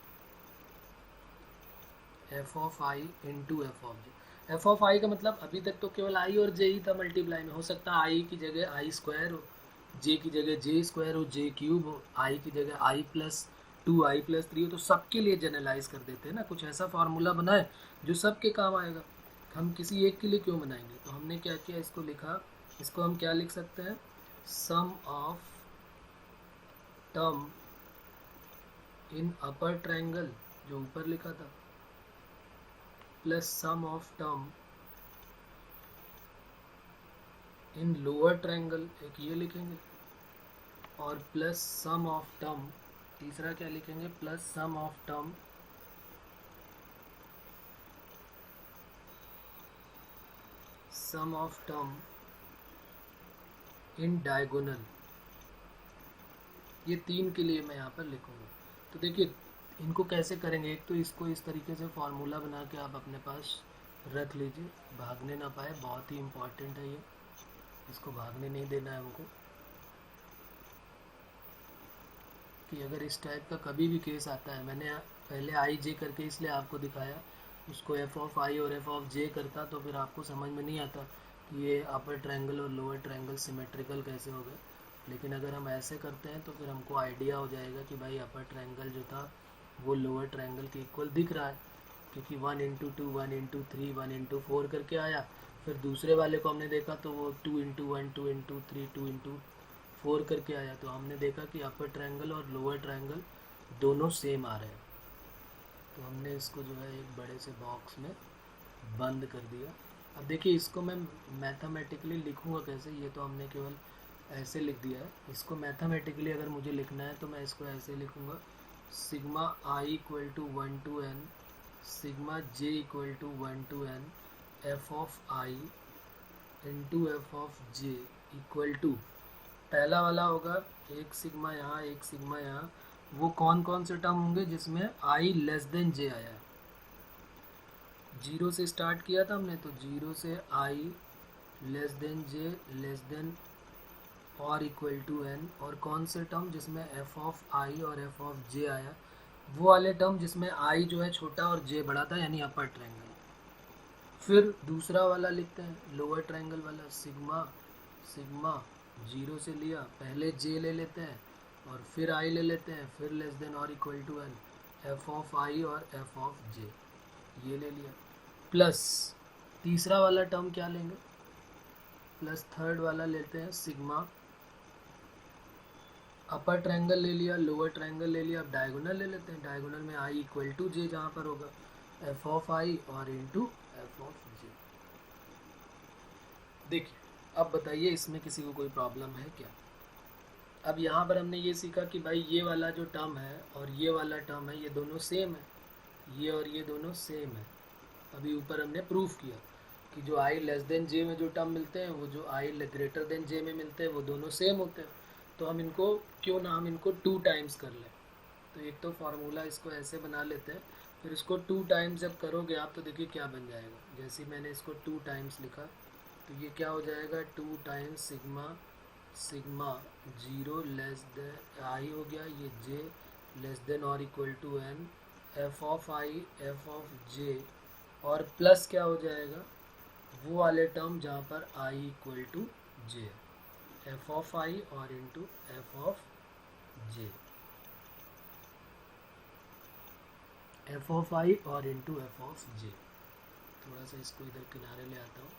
F of I into F of J. F of I का मतलब अभी तक तो केवल आई और जे ही था मल्टीप्लाई में, हो सकता है आई की जगह आई स्क्वायर हो, जे की जगह जे स्क्वायर हो, जे क्यूब हो, आई की जगह आई प्लस 2 आई प्लस 3 हो। तो सबके लिए जनरलाइज कर देते हैं ना, कुछ ऐसा फार्मूला बनाए जो सबके काम आएगा। हम किसी एक के लिए क्यों बनाएंगे। तो हमने क्या किया, इसको लिखा, इसको हम क्या लिख सकते हैं, sum of term in upper triangle, जो ऊपर लिखा था, plus sum of term in lower triangle, एक ये लिखेंगे, और प्लस सम ऑफ टर्म, तीसरा क्या लिखेंगे, plus sum of term in diagonal. ये तीन के लिए मैं यहाँ पर लिखूँगा। तो देखिए इनको कैसे करेंगे, एक तो इसको इस तरीके से फार्मूला बना के आप अपने पास रख लीजिए, भागने ना पाए, बहुत ही इम्पोर्टेंट है ये, इसको भागने नहीं देना है हमको। कि अगर इस टाइप का कभी भी केस आता है, मैंने पहले आई जे करके इसलिए आपको दिखाया, उसको एफ ऑफ आई और एफ ऑफ जे करता तो फिर आपको समझ में नहीं आता कि ये अपर ट्रायंगल और लोअर ट्रायंगल सिमेट्रिकल कैसे हो गए। लेकिन अगर हम ऐसे करते हैं तो फिर हमको आइडिया हो जाएगा कि भाई अपर ट्रायंगल जो था वो लोअर ट्रायंगल के इक्वल दिख रहा है, क्योंकि 1 इंटू 2 1 इंटू 3 1 इंटू 4 करके आया। फिर दूसरे वाले को हमने देखा तो वो 2 इंटू 1 2 इंटू 3 2 इंटू 4 करके आया। तो हमने देखा कि अपर ट्रायंगल और लोअर ट्रायंगल दोनों सेम आ रहे हैं। तो हमने इसको जो है एक बड़े से बॉक्स में बंद कर दिया। अब देखिए इसको मैं मैथमेटिकली लिखूँगा कैसे, ये तो हमने केवल ऐसे लिख दिया है। इसको मैथमेटिकली अगर मुझे लिखना है तो मैं इसको ऐसे लिखूँगा, sigma I equal to 1 to n sigma J equal to 1 to n F of I into F of J equal to, पहला वाला होगा एक सिग्मा यहाँ एक सिग्मा यहाँ, वो कौन कौन से टर्म होंगे जिसमें आई लेस देन जे आया है। जीरो से स्टार्ट किया था हमने, तो जीरो से आई लेस देन जे लेस देन और इक्वल टू एन, और कौन से टर्म जिसमें एफ ऑफ आई और एफ ऑफ जे आया, वो वाले टर्म जिसमें आई जो है छोटा और जे बड़ा था, यानी अपर ट्रायंगल। फिर दूसरा वाला लिखते हैं लोअर ट्रायंगल वाला, सिग्मा सिग्मा जीरो से लिया, पहले जे ले लेते हैं और फिर आई ले लेते हैं, फिर लेस देन और equal to N F of I और एफ ऑफ जे, ये ले लिया। प्लस तीसरा वाला टर्म क्या लेंगे, प्लस थर्ड वाला लेते हैं सिग्मा, अपर ट्रायंगल ले लिया लोअर ट्रायंगल ले लिया, अब डायगोनल ले लेते हैं, डायगोनल में आई इक्वल टू जे जहाँ पर होगा एफ ऑफ आई और इंटू एफ ऑफ जे। देखिए अब बताइए इसमें किसी को कोई प्रॉब्लम है क्या। अब यहाँ पर हमने ये सीखा कि भाई ये वाला जो टर्म है और ये वाला टर्म है ये दोनों सेम है, ये और ये दोनों सेम है। अभी ऊपर हमने प्रूफ किया कि जो आई लेस देन जे में जो टर्म मिलते हैं वो जो आई ग्रेटर देन जे में मिलते हैं वो दोनों सेम होते हैं। तो हम इनको क्यों ना हम इनको 2 टाइम्स कर लें। तो एक तो फार्मूला इसको ऐसे बना लेते हैं, फिर इसको 2 टाइम्स जब करोगे आप तो देखिए क्या बन जाएगा। जैसे मैंने इसको 2 टाइम्स लिखा तो ये क्या हो जाएगा 2 times sigma sigma zero less than I हो गया, ये जे लेस देन और equal to N F of I F of J, और प्लस क्या हो जाएगा वो वाले टर्म जहाँ पर I equal to J, F of I और into F of J, F of I और इंटू एफ ऑफ जे। थोड़ा सा इसको इधर किनारे ले आता हूँ।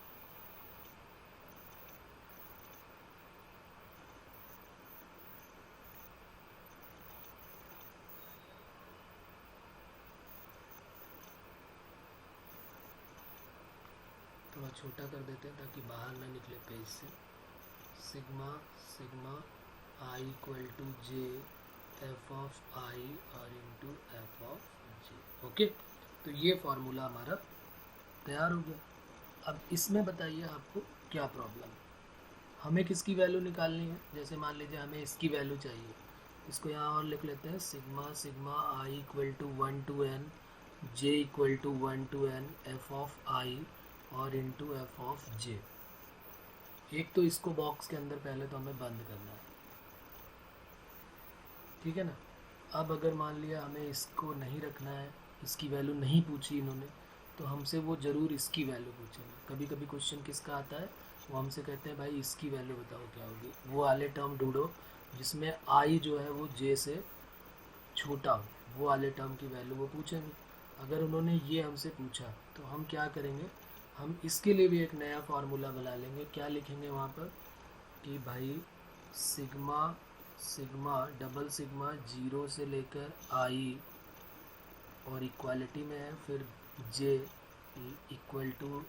थोड़ा छोटा कर देते हैं ताकि बाहर ना निकले पेज से। Sigma sigma I equal to J F of I और into F of J. Okay, तो ये फार्मूला हमारा तैयार हो गया। अब इसमें बताइए आपको क्या प्रॉब्लम है। हमें किसकी वैल्यू निकालनी है, जैसे मान लीजिए हमें इसकी वैल्यू चाहिए, इसको यहाँ और लिख लेते हैं sigma sigma I equal to 1 to N J equal to 1 to N F of I और इंटू एफ ऑफ जे। एक तो इसको बॉक्स के अंदर पहले तो हमें बंद करना है, ठीक है ना। अब अगर मान लिया हमें इसको नहीं रखना है, इसकी वैल्यू नहीं पूछी इन्होंने, तो हमसे वो ज़रूर इसकी वैल्यू पूछेंगे। कभी कभी क्वेश्चन किसका आता है, वो हमसे कहते हैं भाई इसकी वैल्यू बताओ क्या होगी। वो वाले टर्म ढूंढो जिसमें आई जो है वो जे से छोटा हो, वो वाले टर्म की वैल्यू वो पूछेंगे। अगर उन्होंने ये हमसे पूछा तो हम क्या करेंगे, हम इसके लिए भी एक नया फार्मूला बना लेंगे। क्या लिखेंगे वहाँ पर कि भाई sigma sigma double sigma zero से लेकर आई और इक्वालिटी में है, फिर J equal to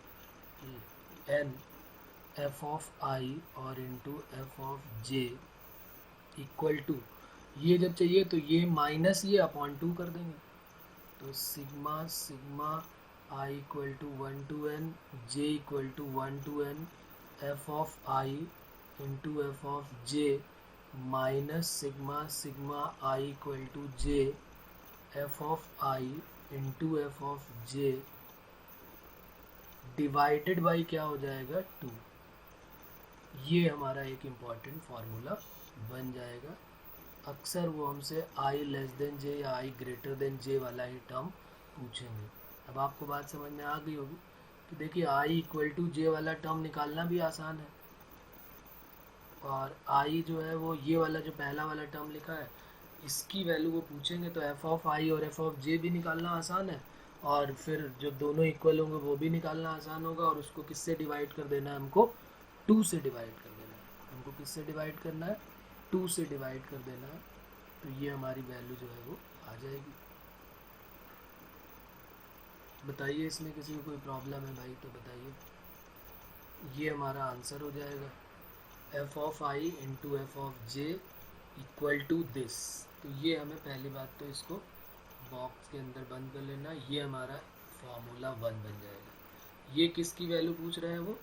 N F of I और into F of J equal to, ये जब चाहिए तो ये माइनस ये अपॉन 2 कर देंगे। तो sigma sigma I equal to 1 to N J equal to 1 to N F of I into F of J minus sigma sigma I equal to J F of I into F of J divided by क्या हो जाएगा 2। ये हमारा एक इम्पॉर्टेंट फार्मूला बन जाएगा। अक्सर वो हमसे आई लेस देन जे या आई ग्रेटर देन जे वाला ही टर्म पूछेंगे। अब आपको बात समझ में आ गई होगी कि देखिए आई इक्वल टू जे वाला टर्म निकालना भी आसान है, और आई जो है वो ये वाला जो पहला वाला टर्म लिखा है इसकी वैल्यू वो पूछेंगे, तो एफ ऑफ आई और एफ ऑफ जे भी निकालना आसान है, और फिर जब दोनों इक्वल होंगे वो भी निकालना आसान होगा। और उसको किससे डिवाइड कर देना है, हमको 2 से डिवाइड कर देना है। हमको किससे डिवाइड करना है, 2 से डिवाइड कर देना है। तो ये हमारी वैल्यू जो है वो आ जाएगी। बताइए इसमें किसी को कोई प्रॉब्लम है भाई तो बताइए। ये हमारा आंसर हो जाएगा। F of I into F of J equal to this. तो ये हमें पहली बात तो इसको बॉक्स के अंदर बंद कर लेना, ये हमारा फार्मूला 1 बन जाएगा। ये किसकी वैल्यू पूछ रहे हैं वो,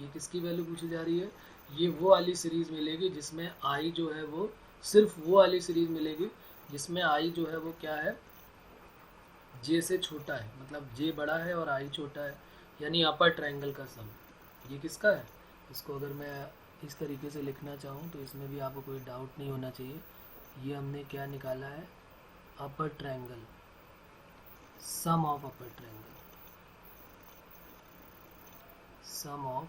ये किसकी वैल्यू पूछी जा रही है, ये वो वाली सीरीज मिलेगी जिसमें आई जो है वो सिर्फ वो वाली सीरीज मिलेगी जिसमें आई जो है वो क्या है, जे से छोटा है, मतलब जे बड़ा है और आई छोटा है, यानी अपर ट्रायंगल का सम। ये किसका है, इसको अगर मैं इस तरीके से लिखना चाहूँ तो इसमें भी आपको कोई डाउट नहीं होना चाहिए। ये हमने क्या निकाला है, upper triangle, sum of upper triangle, sum of,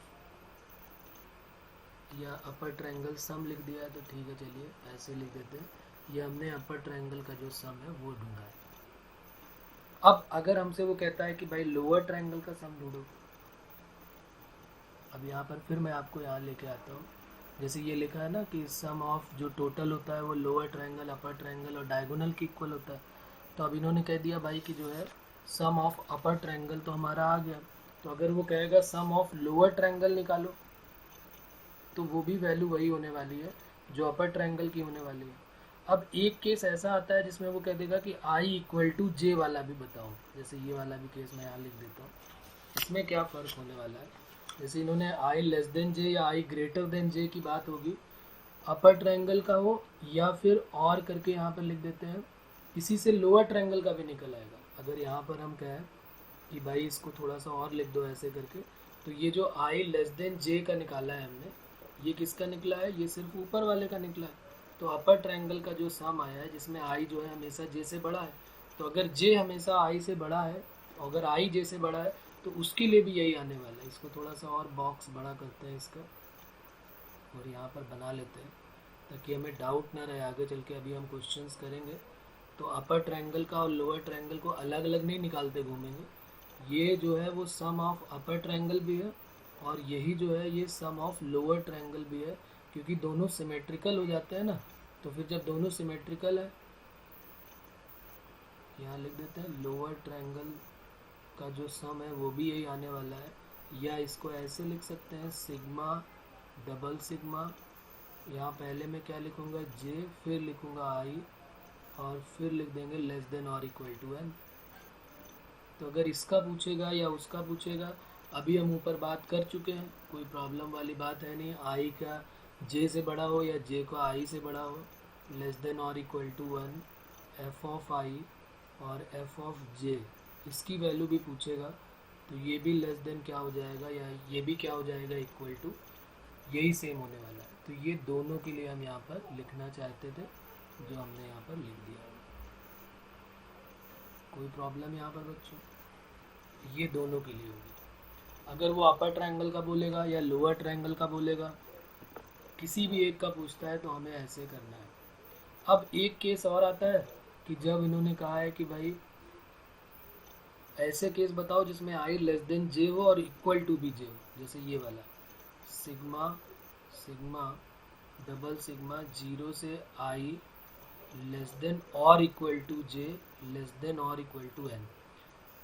या अपर ट्रायंगल सम लिख दिया है तो ठीक है, चलिए ऐसे लिख देते हैं। ये हमने अपर ट्रायंगल का जो सम है वो ढूंढा है। अब अगर हमसे वो कहता है कि भाई लोअर ट्रायंगल का सम ढूंढो, अब यहाँ पर फिर मैं आपको यहाँ लेके आता हूँ। जैसे ये लिखा है ना कि सम ऑफ जो टोटल होता है वो लोअर ट्रायंगल, अपर ट्रायंगल और डायगोनल के इक्वल होता है। तो अब इन्होंने कह दिया भाई कि जो है सम ऑफ अपर ट्रायंगल तो हमारा आ गया, तो अगर वो कहेगा सम ऑफ लोअर ट्रायंगल निकालो तो वो भी वैल्यू वही होने वाली है जो अपर ट्रायंगल की होने वाली है। अब एक केस ऐसा आता है जिसमें वो कह देगा कि आई इक्वल टू जे वाला भी बताओ, जैसे ये वाला भी केस मैं यहाँ लिख देता हूँ। इसमें क्या फ़र्क होने वाला है, जैसे इन्होंने आई लेस देन जे या आई ग्रेटर देन जे की बात होगी, अपर ट्रायंगल का हो या फिर और करके यहाँ पर लिख देते हैं, इसी से लोअर ट्रायंगल का भी निकल आएगा। अगर यहाँ पर हम कहें कि भाई इसको थोड़ा सा और लिख दो ऐसे करके, तो ये जो आई लेस देन जे का निकाला है हमने, ये किसका निकला है, ये सिर्फ ऊपर वाले का निकला है। तो अपर ट्रायंगल का जो सम आया है जिसमें आई जो है हमेशा जे से बड़ा है, तो अगर जे हमेशा आई से बड़ा है, अगर आई जे से बड़ा है तो उसके लिए भी यही आने वाला है। इसको थोड़ा सा और बॉक्स बड़ा करते हैं इसका और यहाँ पर बना लेते हैं ताकि हमें डाउट ना रहे आगे चल के। अभी हम क्वेश्चंस करेंगे तो अपर ट्रायंगल का और लोअर ट्रायंगल को अलग अलग नहीं निकालते घूमेंगे। ये जो है वो सम ऑफ अपर ट्रायंगल भी है और यही जो है ये सम ऑफ लोअर ट्रायंगल भी है, क्योंकि दोनों सिमेट्रिकल हो जाते हैं ना। तो फिर जब दोनों सिमेट्रिकल है, यहाँ लिख देते हैं लोअर ट्रायंगल का जो सम है वो भी यही आने वाला है, या इसको ऐसे लिख सकते हैं सिग्मा डबल सिग्मा, यहाँ पहले मैं क्या लिखूँगा जे, फिर लिखूँगा आई और फिर लिख देंगे लेस देन और इक्वल टू एन। तो अगर इसका पूछेगा या उसका पूछेगा, अभी हम ऊपर बात कर चुके हैं, कोई प्रॉब्लम वाली बात है नहीं। आई का जे से बड़ा हो या जे का आई से बड़ा हो, लेस देन और equal to 1, F of I और एफ ऑफ जे, इसकी वैल्यू भी पूछेगा तो ये भी लेस देन क्या हो जाएगा, या ये भी क्या हो जाएगा, इक्वल टू, यही सेम होने वाला है। तो ये दोनों के लिए हम यहाँ पर लिखना चाहते थे जो हमने यहाँ पर लिख दिया है। कोई प्रॉब्लम यहाँ पर बच्चों, ये दोनों के लिए होगी। अगर वो अपर ट्रायंगल का बोलेगा या लोअर ट्रायंगल का बोलेगा, किसी भी एक का पूछता है तो हमें ऐसे करना है। अब एक केस और आता है कि जब इन्होंने कहा है कि भाई ऐसे केस बताओ जिसमें आई लेस देन जे हो और इक्वल टू भी जे हो, जैसे ये वाला सिग्मा सिग्मा डबल सिग्मा 0 से आई लेस देन और equal to J less than और इक्वल टू एन,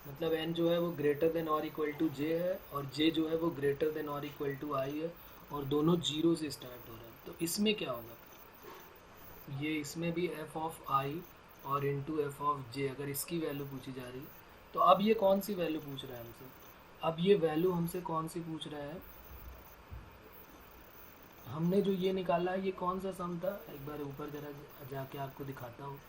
मतलब एन जो है वो ग्रेटर देन और इक्वल टू जे है और जे जो है वो ग्रेटर देन और इक्वल टू आई है और दोनों 0 से स्टार्ट हो रहा है। तो इसमें क्या होगा, ये इसमें भी एफ ऑफ आई और इंटू एफ ऑफ जे, अगर इसकी वैल्यू पूछी जा रही है तो अब ये कौन सी वैल्यू पूछ रहा है हमसे, अब ये वैल्यू हमसे कौन सी पूछ रहा है, हमने जो ये निकाला है ये कौन सा सम था, एक बार ऊपर जरा जाके आपको दिखाता हूँ।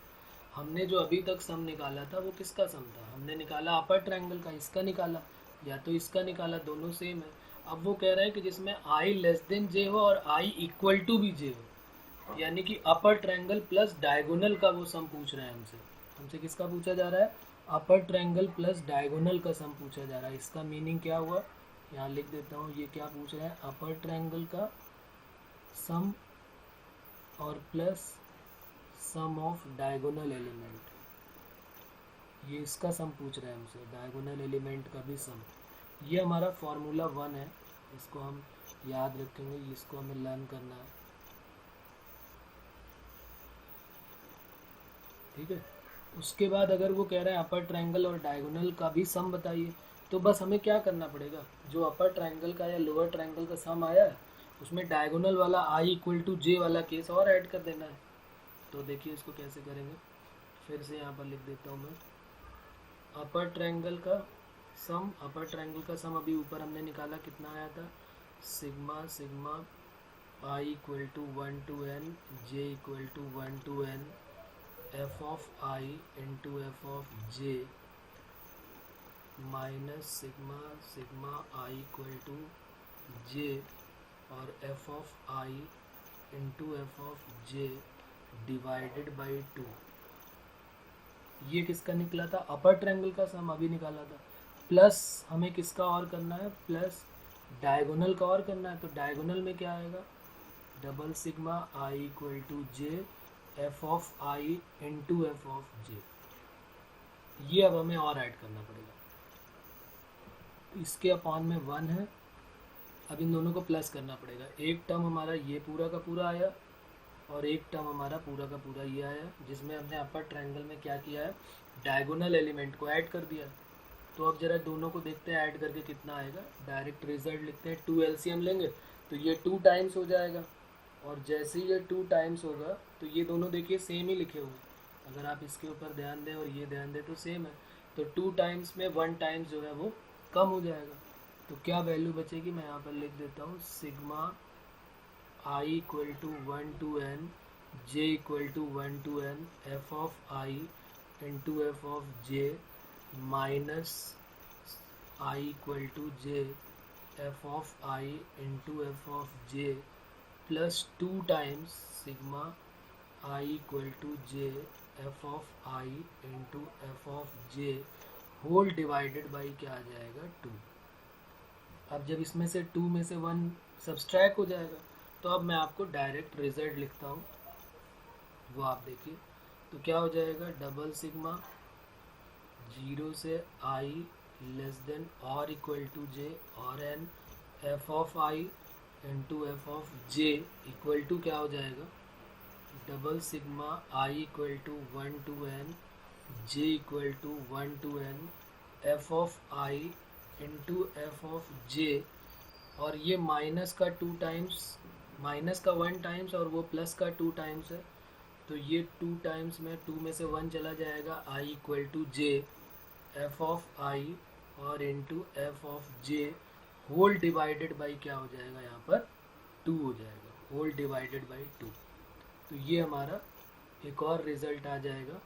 हमने जो अभी तक सम निकाला था वो किसका सम था, हमने निकाला अपर ट्रायंगल का, इसका निकाला या तो इसका निकाला, दोनों सेम है। अब वो कह रहा है कि जिसमें आई लेस देन जे हो और आई इक्वल टू भी जे हो, यानी कि अपर ट्रायंगल प्लस डायगोनल का वो सम पूछ रहे हैं हमसे। हमसे किसका पूछा जा रहा है, अपर ट्रायंगल प्लस डायगोनल का सम पूछा जा रहा है। इसका मीनिंग क्या हुआ, यहाँ लिख देता हूँ, ये क्या पूछ रहे हैं, अपर ट्रायंगल का सम और plus sum of diagonal element, ये इसका सम पूछ रहे हैं हमसे, डायगोनल एलिमेंट का भी सम। ये हमारा फार्मूला 1 है, इसको हम याद रखेंगे, इसको हमें लर्न करना है, ठीक है। उसके बाद अगर वो कह रहे हैं अपर ट्रायंगल और डायगोनल का भी सम बताइए, तो बस हमें क्या करना पड़ेगा, जो अपर ट्रायंगल का या लोअर ट्रायंगल का सम आया है उसमें डायगोनल वाला आई इक्वल टू जे वाला केस और ऐड कर देना है। तो देखिए इसको कैसे करेंगे, फिर से यहाँ पर लिख देता हूँ मैं। अपर ट्रायंगल का सम, अपर ट्रायंगल का सम अभी ऊपर हमने निकाला, कितना आया था, sigma sigma I equal to 1 to n, J equal to 1 to n, F of I into F of J minus sigma sigma I equal to J और F of I into F of J divided by 2। ये किसका निकला था, अपर ट्रायंगल का सम अभी निकाला था, प्लस हमें किसका और करना है, प्लस डायगोनल का और करना है। तो डायगोनल में क्या आएगा, double sigma I equal to J F of I into F of J. ये अब हमें और ऐड करना पड़ेगा, इसके अपॉन में 1 है, अब इन दोनों को प्लस करना पड़ेगा। एक टर्म हमारा ये पूरा का पूरा आया और एक टर्म हमारा पूरा का पूरा ये आया, जिसमें हमने अपर ट्रायंगल में क्या किया है, डायगोनल एलिमेंट को ऐड कर दिया। तो अब जरा दोनों को देखते हैं ऐड करके कितना आएगा। डायरेक्ट रिजल्ट लिखते हैं, 2 LCM लेंगे तो ये 2 टाइम्स हो जाएगा, और जैसे ही ये 2 टाइम्स होगा तो ये दोनों देखिए सेम ही लिखे हुए, अगर आप इसके ऊपर ध्यान दें और ये ध्यान दें तो सेम है। तो 2 टाइम्स में 1 टाइम्स जो है वो कम हो जाएगा। तो क्या वैल्यू बचेगी, मैं यहाँ पर लिख देता हूँ, sigma I equal to 1 to n, J equal to 1 to n, F of I into F of J minus i equal to J F of I into F of j plus 2 times sigma I equal to J F of I into F of J whole divided by क्या आ जाएगा, 2। अब जब इसमें से 2 में से 1 सब्सट्रैक्ट हो जाएगा तो अब मैं आपको डायरेक्ट रिजल्ट लिखता हूँ, वो आप देखिए। तो क्या हो जाएगा, डबल सिग्मा 0 से आई लेस देन और इक्वल टू जे और N F of I into F of J equal to क्या हो जाएगा, double sigma I equal to 1 to n, J equal to 1 to n, F of I into F of J, और ये माइनस का 2 टाइम्स, माइनस का 1 टाइम्स और वो प्लस का 2 टाइम्स है। तो ये 2 टाइम्स में 2 में से 1 चला जाएगा, I equal to J F of I और into F of J whole divided by क्या हो जाएगा, यहाँ पर 2 हो जाएगा, होल डिवाइडेड बाई 2। तो ये हमारा एक और रिजल्ट आ जाएगा।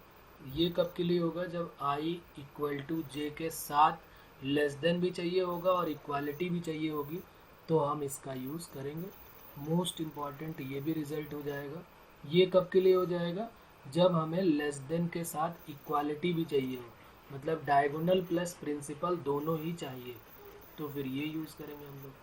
ये कब के लिए होगा, जब आई इक्वल टू जे के साथ लेस देन भी चाहिए होगा और इक्वालिटी भी चाहिए होगी, तो हम इसका यूज़ करेंगे। मोस्ट इम्पॉर्टेंट ये भी रिजल्ट हो जाएगा। ये कब के लिए हो जाएगा, जब हमें लेस देन के साथ इक्वालिटी भी चाहिए हो, मतलब डायगोनल प्लस प्रिंसिपल दोनों ही चाहिए, तो फिर ये यूज़ करेंगे हम लोग।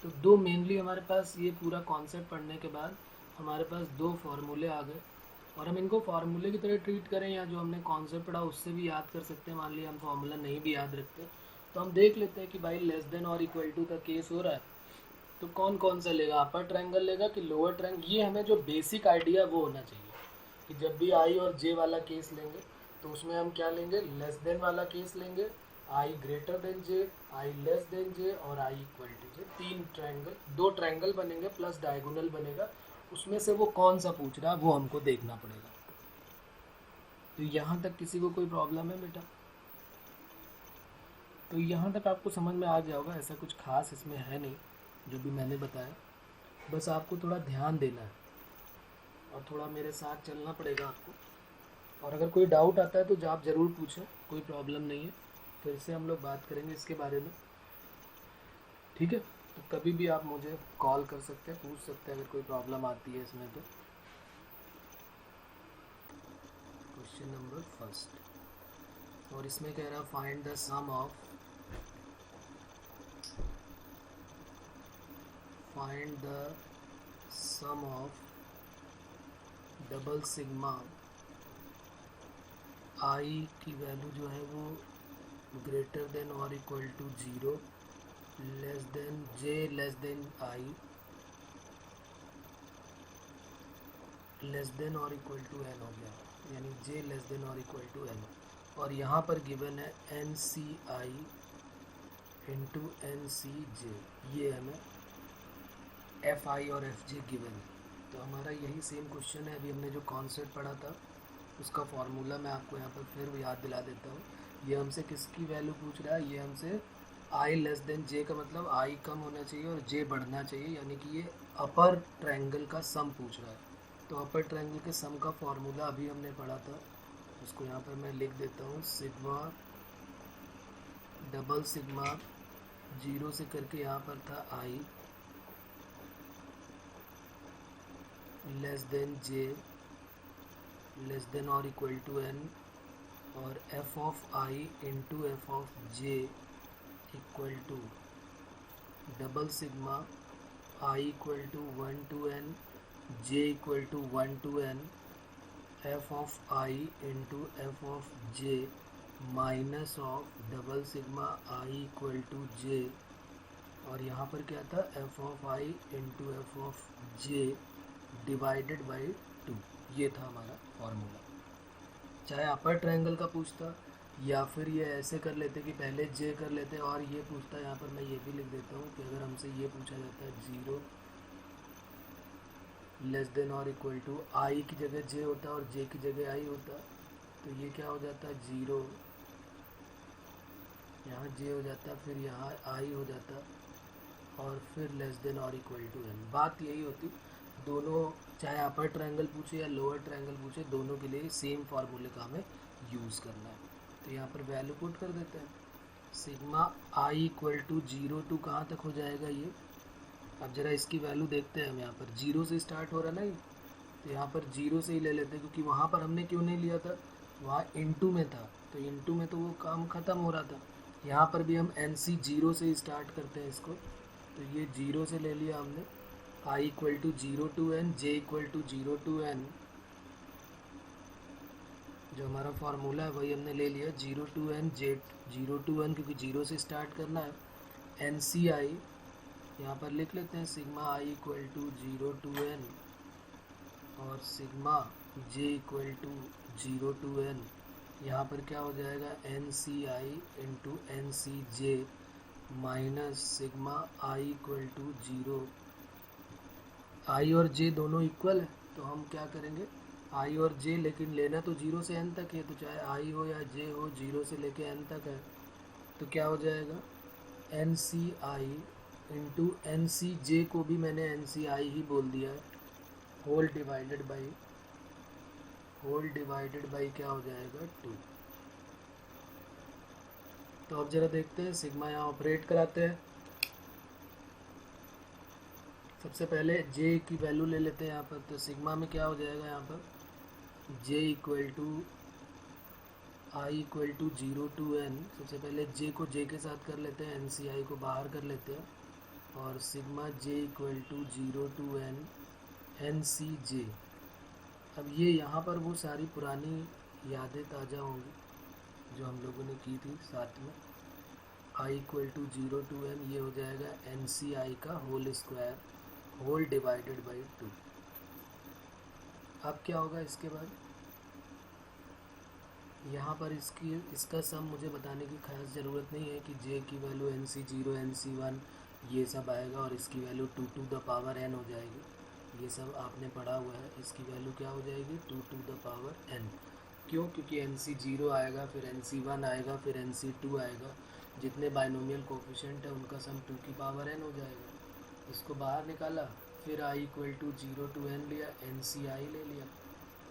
तो दो मेनली हमारे पास ये पूरा कॉन्सेप्ट पढ़ने के बाद हमारे पास 2 फार्मूले आ गए, और हम इनको फार्मूले की तरह ट्रीट करें या जो हमने कॉन्सेप्ट पढ़ा उससे भी याद कर सकते हैं। मान लिया हम फार्मूला नहीं भी याद रखते तो हम देख लेते हैं कि भाई लेस देन और इक्वल टू का केस हो रहा है तो कौन कौन सा लेगा, अपर ट्रायंगल लेगा कि लोअर ट्रायंगल। ये हमें जो बेसिक आइडिया वो होना चाहिए कि जब भी आई और जे वाला केस लेंगे तो उसमें हम क्या लेंगे, लेस देन वाला केस लेंगे, I greater than J, I less than J और I equal to J. 3 triangle, 2 triangle बनेंगे प्लस डायगोनल बनेगा, उसमें से वो कौन सा पूछ रहा है वो हमको देखना पड़ेगा। तो यहाँ तक किसी को कोई प्रॉब्लम है बेटा? तो यहाँ तक आपको समझ में आ गया होगा, ऐसा कुछ खास इसमें है नहीं जो भी मैंने बताया, बस आपको थोड़ा ध्यान देना है और थोड़ा मेरे साथ चलना पड़ेगा आपको। और अगर कोई डाउट आता है तो आप ज़रूर पूछें, कोई प्रॉब्लम नहीं है, फिर से हम लोग बात करेंगे इसके बारे में, ठीक है? तो कभी भी आप मुझे कॉल कर सकते हैं, पूछ सकते हैं अगर कोई प्रॉब्लम आती है इसमें। तो क्वेश्चन नंबर फर्स्ट, और इसमें कह रहा है find the sum of, find the sum of double sigma I की वैल्यू जो है वो ग्रेटर देन और equal to 0 less than J less than I less than और इक्वल टू एन हो गया, यानी जे लेस देन और इक्वल टू एन। और यहाँ पर गिवन है एन सी आई इंटू एन सी जे, ये हमें एफ आई और एफ जे गिवन है। तो हमारा यही सेम क्वेश्चन है, अभी हमने जो कॉन्सेप्ट पढ़ा था उसका फार्मूला मैं आपको यहाँ पर फिर याद दिला देता हूँ। ये हमसे किसकी वैल्यू पूछ रहा है, ये हमसे आई लेस देन जे का मतलब आई कम होना चाहिए और जे बढ़ना चाहिए, यानी कि ये अपर ट्रायंगल का सम पूछ रहा है। तो अपर ट्रायंगल के सम का फार्मूला अभी हमने पढ़ा था, उसको यहाँ पर मैं लिख देता हूँ। सिग्मा डबल सिग्मा जीरो से करके यहाँ पर था I less than J less than और इक्वल टू एन, और F of I into F of J equal to double sigma I equal to 1 to n J equal to 1 to n F of I into F of J minus of double sigma I equal to J, और यहाँ पर क्या था F of I into F of J divided by 2। ये था हमारा फॉर्मूला। चाहे अपर ट्रायंगल का पूछता या फिर ये ऐसे कर लेते कि पहले जे कर लेते, और ये पूछता, यहाँ पर मैं ये भी लिख देता हूँ कि अगर हमसे ये पूछा जाता है 0 लेस देन और इक्वल टू आई की जगह जे होता और जे की जगह आई होता, तो ये क्या हो जाता है 0, यहाँ जे हो जाता, फिर यहाँ आई हो जाता, और फिर लेस देन और इक्वल टू एन। बात यही होती, दोनों चाहे अपर ट्रायंगल पूछे या लोअर ट्रायंगल पूछे, दोनों के लिए सेम फार्मूले का हमें यूज़ करना है। तो यहाँ पर वैल्यू पुट कर देते हैं। Sigma I equal to 0 to कहाँ तक हो जाएगा ये, अब ज़रा इसकी वैल्यू देखते हैं हम। यहाँ पर 0 से स्टार्ट हो रहा है ना ये, तो यहाँ पर 0 से ही ले लेते हैं, क्योंकि वहाँ पर हमने क्यों नहीं लिया था, वहाँ इनटू में था, तो इनटू में तो वो काम ख़त्म हो रहा था। यहाँ पर भी हम एन सी 0 से स्टार्ट करते हैं इसको, तो ये 0 से ले लिया हमने, I equal to 0 to n J equal to 0 to n, जो हमारा फार्मूला है वही हमने ले लिया 0 to n J 0 to n, क्योंकि 0 से स्टार्ट करना है। एन सी आई यहाँ पर लिख लेते हैं sigma I equal to 0 to n और sigma J equal to 0 to n। यहाँ पर क्या हो जाएगा n C I into N C j minus sigma I equal to 0, i और जे दोनों इक्वल है, तो हम क्या करेंगे आई और जे, लेकिन लेना तो 0 से n तक है, तो चाहे आई हो या जे हो 0 से लेके n तक है, तो क्या हो जाएगा एन सी आई इंटू एन सी जे को भी मैंने एन सी आई ही बोल दिया है, होल डिवाइडेड बाई क्या हो जाएगा 2। तो अब जरा देखते हैं, सिग्मा यहाँ ऑपरेट कराते हैं। सबसे पहले जे की वैल्यू ले लेते हैं यहाँ पर, तो सिग्मा में क्या हो जाएगा यहाँ पर J equal to I equal to 0 to n। सबसे पहले जे को जे के साथ कर लेते हैं, एन सी आई को बाहर कर लेते हैं, और sigma J equal to 0 to n N C J. अब ये यहाँ पर वो सारी पुरानी यादें ताज़ा होंगी जो हम लोगों ने की थी साथ में। आई इक्वल टू 0 to n, ये हो जाएगा एन सी आई का whole square whole divided by 2। अब क्या होगा इसके बाद, यहाँ पर इसका सम मुझे बताने की खास ज़रूरत नहीं है कि जे की value n C 0 n C 1 ये सब आएगा, और इसकी value 2 to the power n हो जाएगी, ये सब आपने पढ़ा हुआ है। इसकी वैल्यू क्या हो जाएगी 2 to the power n। क्यों, क्योंकि एन सी 0 आएगा, फिर एन सी 1 आएगा, फिर एन सी 2 आएगा, जितने बाइनोमियल कोफिशिएंट है उनका सम 2 की पावर n हो जाएगा। इसको बाहर निकाला, फिर आई इक्वल टू 0 to n लिया, एन सी आई ले लिया,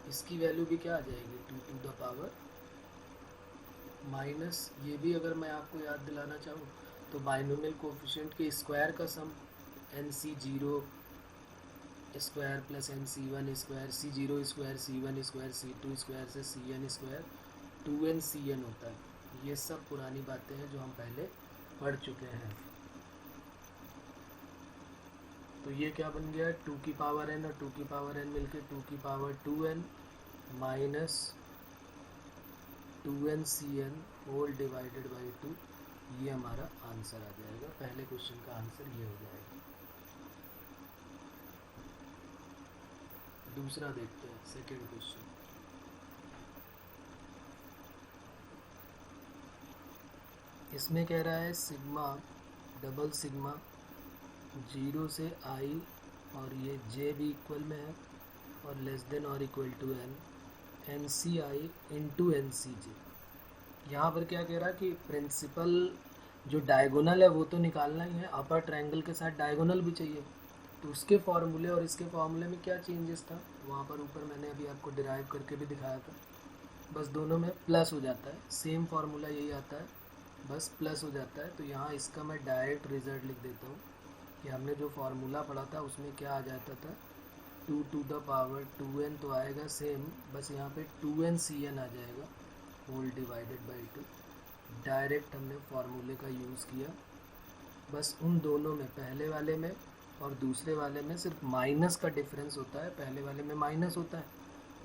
इसकी वैल्यू भी क्या आ जाएगी 2 to the power माइनस, ये भी अगर मैं आपको याद दिलाना चाहूँ तो बाइनोमियल कोफिशिएंट के स्क्वायर का sum N C 0 square plus N C 1 square, C 0 square, C 1 square, C 2 square से C N square 2n C N होता है। ये सब पुरानी बातें हैं जो हम पहले पढ़ चुके हैं। तो ये क्या बन गया 2 की पावर n और 2 की पावर n मिलके 2 की power 2n minus 2n C n whole divided by 2। ये हमारा आंसर आ जाएगा, पहले क्वेश्चन का आंसर ये हो जाएगा। दूसरा देखते हैं, सेकेंड क्वेश्चन। इसमें कह रहा है सिग्मा डबल सिग्मा 0 से आई और ये जे भी इक्वल में है और लेस देन और equal to N, N C I into N C J. यहाँ पर क्या कह रहा है कि प्रिंसिपल जो डायगोनल है वो तो निकालना ही है, अपर ट्रायंगल के साथ डायगोनल भी चाहिए। तो उसके फॉर्मूले और इसके फॉर्मूले में क्या चेंजेस था, वहाँ पर ऊपर मैंने अभी आपको डिराइव करके भी दिखाया था। बस दोनों में प्लस हो जाता है, सेम फार्मूला यही आता है, बस प्लस हो जाता है। तो यहाँ इसका मैं डायरेक्ट रिजल्ट लिख देता हूँ कि हमने जो फार्मूला पढ़ा था उसमें क्या आ जाता था, 2 टू द पावर 2n तो आएगा सेम, बस यहाँ पे 2n आ जाएगा होल डिवाइडेड बाई 2। डायरेक्ट हमने फार्मूले का यूज़ किया। बस उन दोनों में, पहले वाले में और दूसरे वाले में सिर्फ माइनस का डिफरेंस होता है। पहले वाले में माइनस होता है,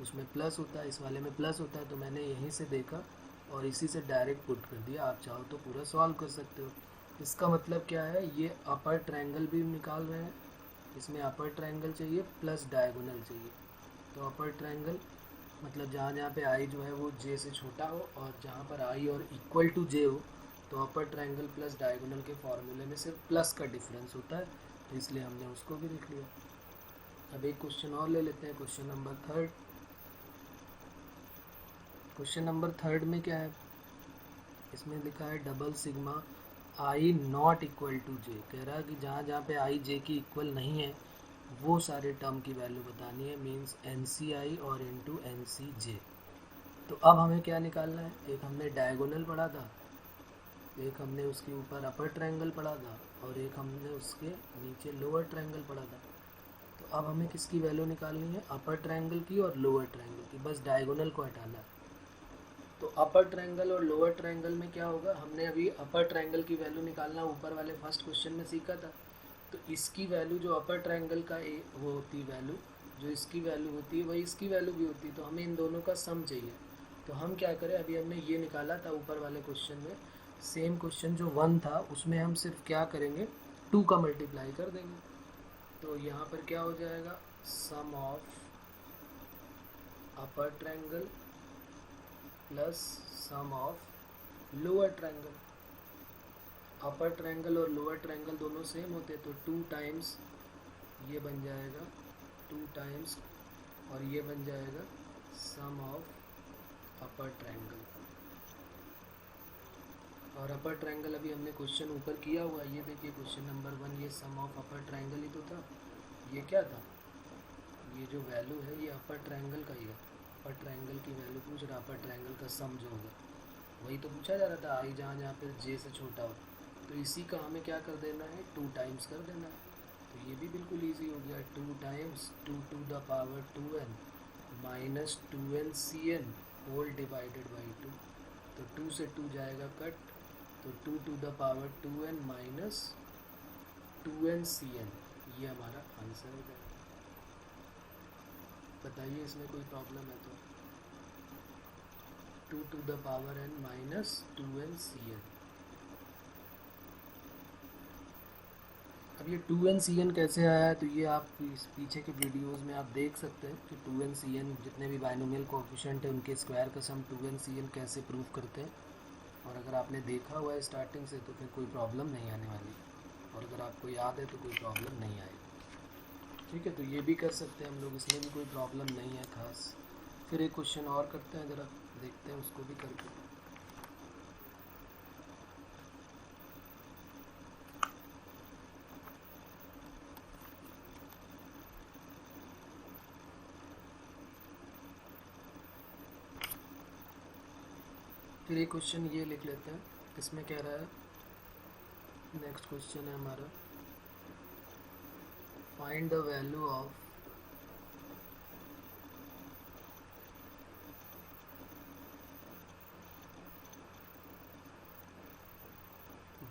उसमें प्लस होता है, इस वाले में प्लस होता है। तो मैंने यहीं से देखा और इसी से डायरेक्ट पुट कर दिया। आप चाहो तो पूरा सॉल्व कर सकते हो। इसका मतलब क्या है, ये अपर ट्रायंगल भी निकाल रहे हैं, इसमें अपर ट्रायंगल चाहिए प्लस डायगोनल चाहिए। तो अपर ट्रायंगल मतलब जहाँ जहाँ पे आई जो है वो जे से छोटा हो और जहाँ पर आई और इक्वल टू जे हो, तो अपर ट्रायंगल प्लस डायगोनल के फॉर्मूले में सिर्फ प्लस का डिफरेंस होता है, तो इसलिए हमने उसको भी लिख लिया। अब एक क्वेश्चन और ले लेते हैं, question number third. Question number third में क्या है, इसमें लिखा है double sigma I not equal to J. कह रहा है कि जहाँ जहाँ पे आई जे की इक्वल नहीं है वो सारे टर्म की वैल्यू बतानी है, मीन्स एन सी आई और इंटू एन सी जे। तो अब हमें क्या निकालना है, एक हमने डायगोनल पढ़ा था, एक हमने उसके ऊपर अपर ट्रायंगल पढ़ा था और एक हमने उसके नीचे लोअर ट्रायंगल पढ़ा था। तो अब हमें किसकी वैल्यू निकालनी है, अपर ट्रायंगल की और लोअर ट्रायंगल की, बस डायगोनल को हटाना है। तो अपर ट्रायंगल और लोअर ट्रायंगल में क्या होगा, हमने अभी अपर ट्रायंगल की वैल्यू निकालना ऊपर वाले फर्स्ट क्वेश्चन में सीखा था। तो इसकी वैल्यू जो अपर ट्रायंगल का वो होती है वैल्यू, जो इसकी वैल्यू होती है वही इसकी वैल्यू भी होती है। तो हमें इन दोनों का सम चाहिए। तो हम क्या करें, अभी हमने ये निकाला था ऊपर वाले क्वेश्चन में, सेम क्वेश्चन जो 1 था उसमें हम सिर्फ क्या करेंगे, 2 का मल्टीप्लाई कर देंगे। तो यहाँ पर क्या हो जाएगा, sum of upper triangle plus sum of lower triangle. Upper triangle और लोअर ट्रायंगल दोनों सेम होते हैं, तो 2 टाइम्स ये बन जाएगा 2 टाइम्स और ये बन जाएगा सम ऑफ अपर ट्रायंगल। और अपर ट्रायंगल अभी हमने क्वेश्चन ऊपर किया हुआ, ये देखिए क्वेश्चन नंबर 1, ये सम ऑफ अपर ट्रायंगल ही तो था। ये क्या था, ये जो वैल्यू है ये अपर ट्रायंगल का ही है। अपर ट्रायंगल की वैल्यू पूछ रहा, अपर ट्रायंगल का सम जो होगा वही तो पूछा जा रहा था, आई जहाँ जहाँ पे जे से छोटा हो। तो इसी का हमें क्या कर देना है, 2 टाइम्स कर देना है। तो ये भी बिल्कुल ईजी हो गया, 2 times 2 to the power 2n minus 2n C n whole divided by 2। तो 2 से 2 जाएगा कट, तो 2 to the power 2n minus 2n C n, ये हमारा आंसर हो जाएगा। बताइए इसमें कोई प्रॉब्लम है तो, 2 to the power n minus 2n C n. अब ये 2n सी एन कैसे आया है, तो ये आप इस पीछे के वीडियोस में आप देख सकते हैं कि 2n सी एन जितने भी बाइनोमियल कोएफिशिएंट है उनके स्क्वायर का सम 2n सी एन कैसे प्रूव करते हैं। और अगर आपने देखा हुआ है स्टार्टिंग से तो फिर कोई प्रॉब्लम नहीं आने वाली, और अगर आपको याद है तो कोई प्रॉब्लम नहीं आएगी। ठीक है, तो ये भी कर सकते हैं हम लोग, इसमें भी कोई प्रॉब्लम नहीं है खास। फिर एक क्वेश्चन और करते हैं, ज़रा देखते हैं उसको भी करके। फिर एक क्वेश्चन ये लिख लेते हैं, इसमें कह रहा है, नेक्स्ट क्वेश्चन है हमारा, find the value of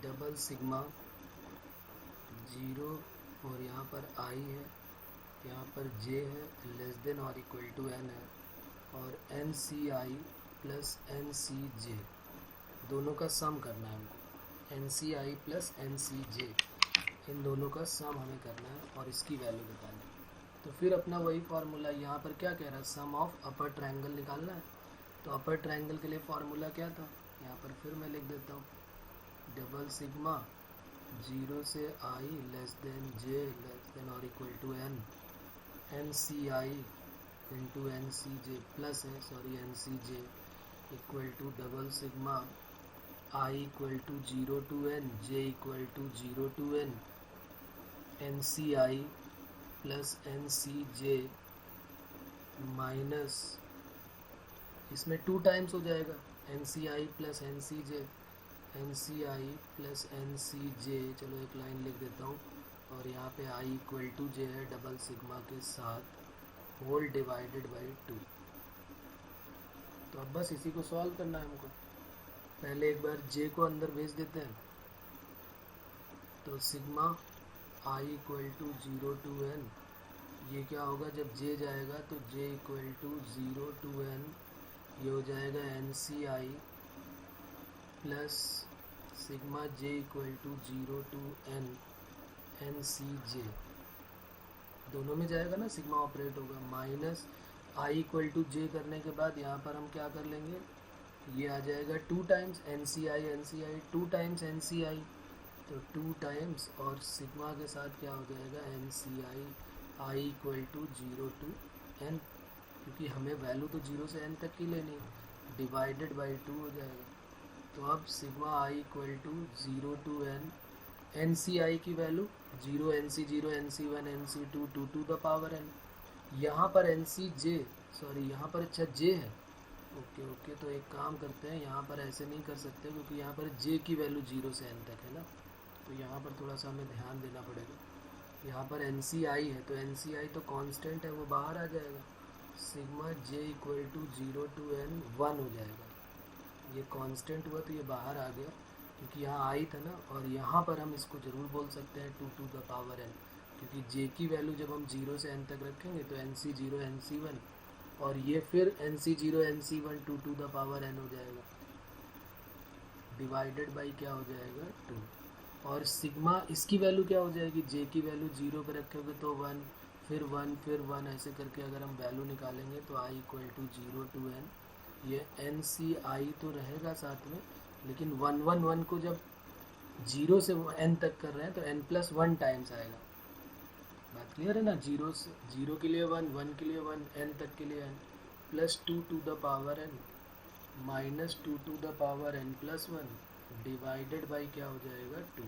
double sigma 0 और यहाँ पर आई है, यहाँ पर जे है, लेस देन और इक्वल टू एन है, और NCI प्लस NCJ दोनों का सम करना है हमको। N C i plus N C जे, इन दोनों का सम हमें करना है और इसकी वैल्यू बतानी है। तो फिर अपना वही फार्मूला, यहाँ पर क्या कह रहा है, सम ऑफ अपर ट्रायंगल निकालना है। तो अपर ट्रायंगल के लिए फार्मूला क्या था, यहाँ पर फिर मैं लिख देता हूँ, डबल सिग्मा 0 से आई लेस देन जे लेस देन और equal to N, N C I into N C j plus है sorry n C j equal to double sigma I equal to 0 to N J equal to 0 to N, N C i plus N C j minus, इसमें 2 टाइम्स हो जाएगा, n C i plus N C j, n C i plus N C जे, चलो एक लाइन लिख देता हूँ, और यहाँ पे आई इक्वल टू जे है डबल सिग्मा के साथ होल डिवाइडेड बाई 2। तो अब बस इसी को सॉल्व करना है हमको। पहले एक बार जे को अंदर भेज देते हैं, तो sigma I equal to 0 to n, ये क्या होगा जब जे जाएगा तो j equal to 0 to n, ये हो जाएगा n C i plus sigma J equal to 0 to N, N C j, दोनों में जाएगा ना, सिग्मा ऑपरेट होगा, minus i equal to j करने के बाद यहाँ पर हम क्या कर लेंगे, ये आ जाएगा 2 टाइम्स एन सी आई 2 टाइम्स एन सी आई, तो 2 टाइम्स और सिग्मा के साथ क्या हो जाएगा n C i equal to 0 to n, क्योंकि हमें वैल्यू तो 0 से n तक की लेनी है, डिवाइडेड बाई 2 हो जाएगा। तो अब sigma I equal to 0 to N, N C i की value 0 n C 0 n C 1 n C 2 2 to the power n, यहाँ पर एन सी जे सॉरी यहाँ पर अच्छा जे है, ओके तो एक काम करते हैं, यहाँ पर ऐसे नहीं कर सकते क्योंकि यहाँ पर जे की वैल्यू 0 से n तक है ना, तो यहाँ पर थोड़ा सा हमें ध्यान देना पड़ेगा। यहाँ पर एन सी आई है तो एन सी आई तो कांस्टेंट है, वो बाहर आ जाएगा, sigma J equal to 0 to n 1 हो जाएगा, ये कांस्टेंट हुआ तो ये बाहर आ गया क्योंकि यहाँ आई था ना, और यहाँ पर हम इसको ज़रूर बोल सकते हैं 2 टू द पावर n, क्योंकि जे की वैल्यू जब हम 0 से n तक रखेंगे तो एन सी 0 एन सी 1, और ये फिर n C 0 n C 1 2 to the power n हो जाएगा, डिवाइडेड बाई क्या हो जाएगा 2, और सिग्मा इसकी वैल्यू क्या हो जाएगी, जे की वैल्यू 0 पे रखोगे तो 1 फिर 1 फिर 1, ऐसे करके अगर हम वैल्यू निकालेंगे तो आई इक्वल टू 0 टू एन, ये एन सी आई तो रहेगा साथ में, लेकिन 1 1 1 को जब 0 से n तक कर रहे हैं तो n प्लस 1 टाइम्स आएगा, बात क्लियर है ना, 0 के लिए 1 1 के लिए 1 n तक के लिए n plus 2 to the power n minus 2 to the power n plus 1 divided by क्या हो जाएगा 2।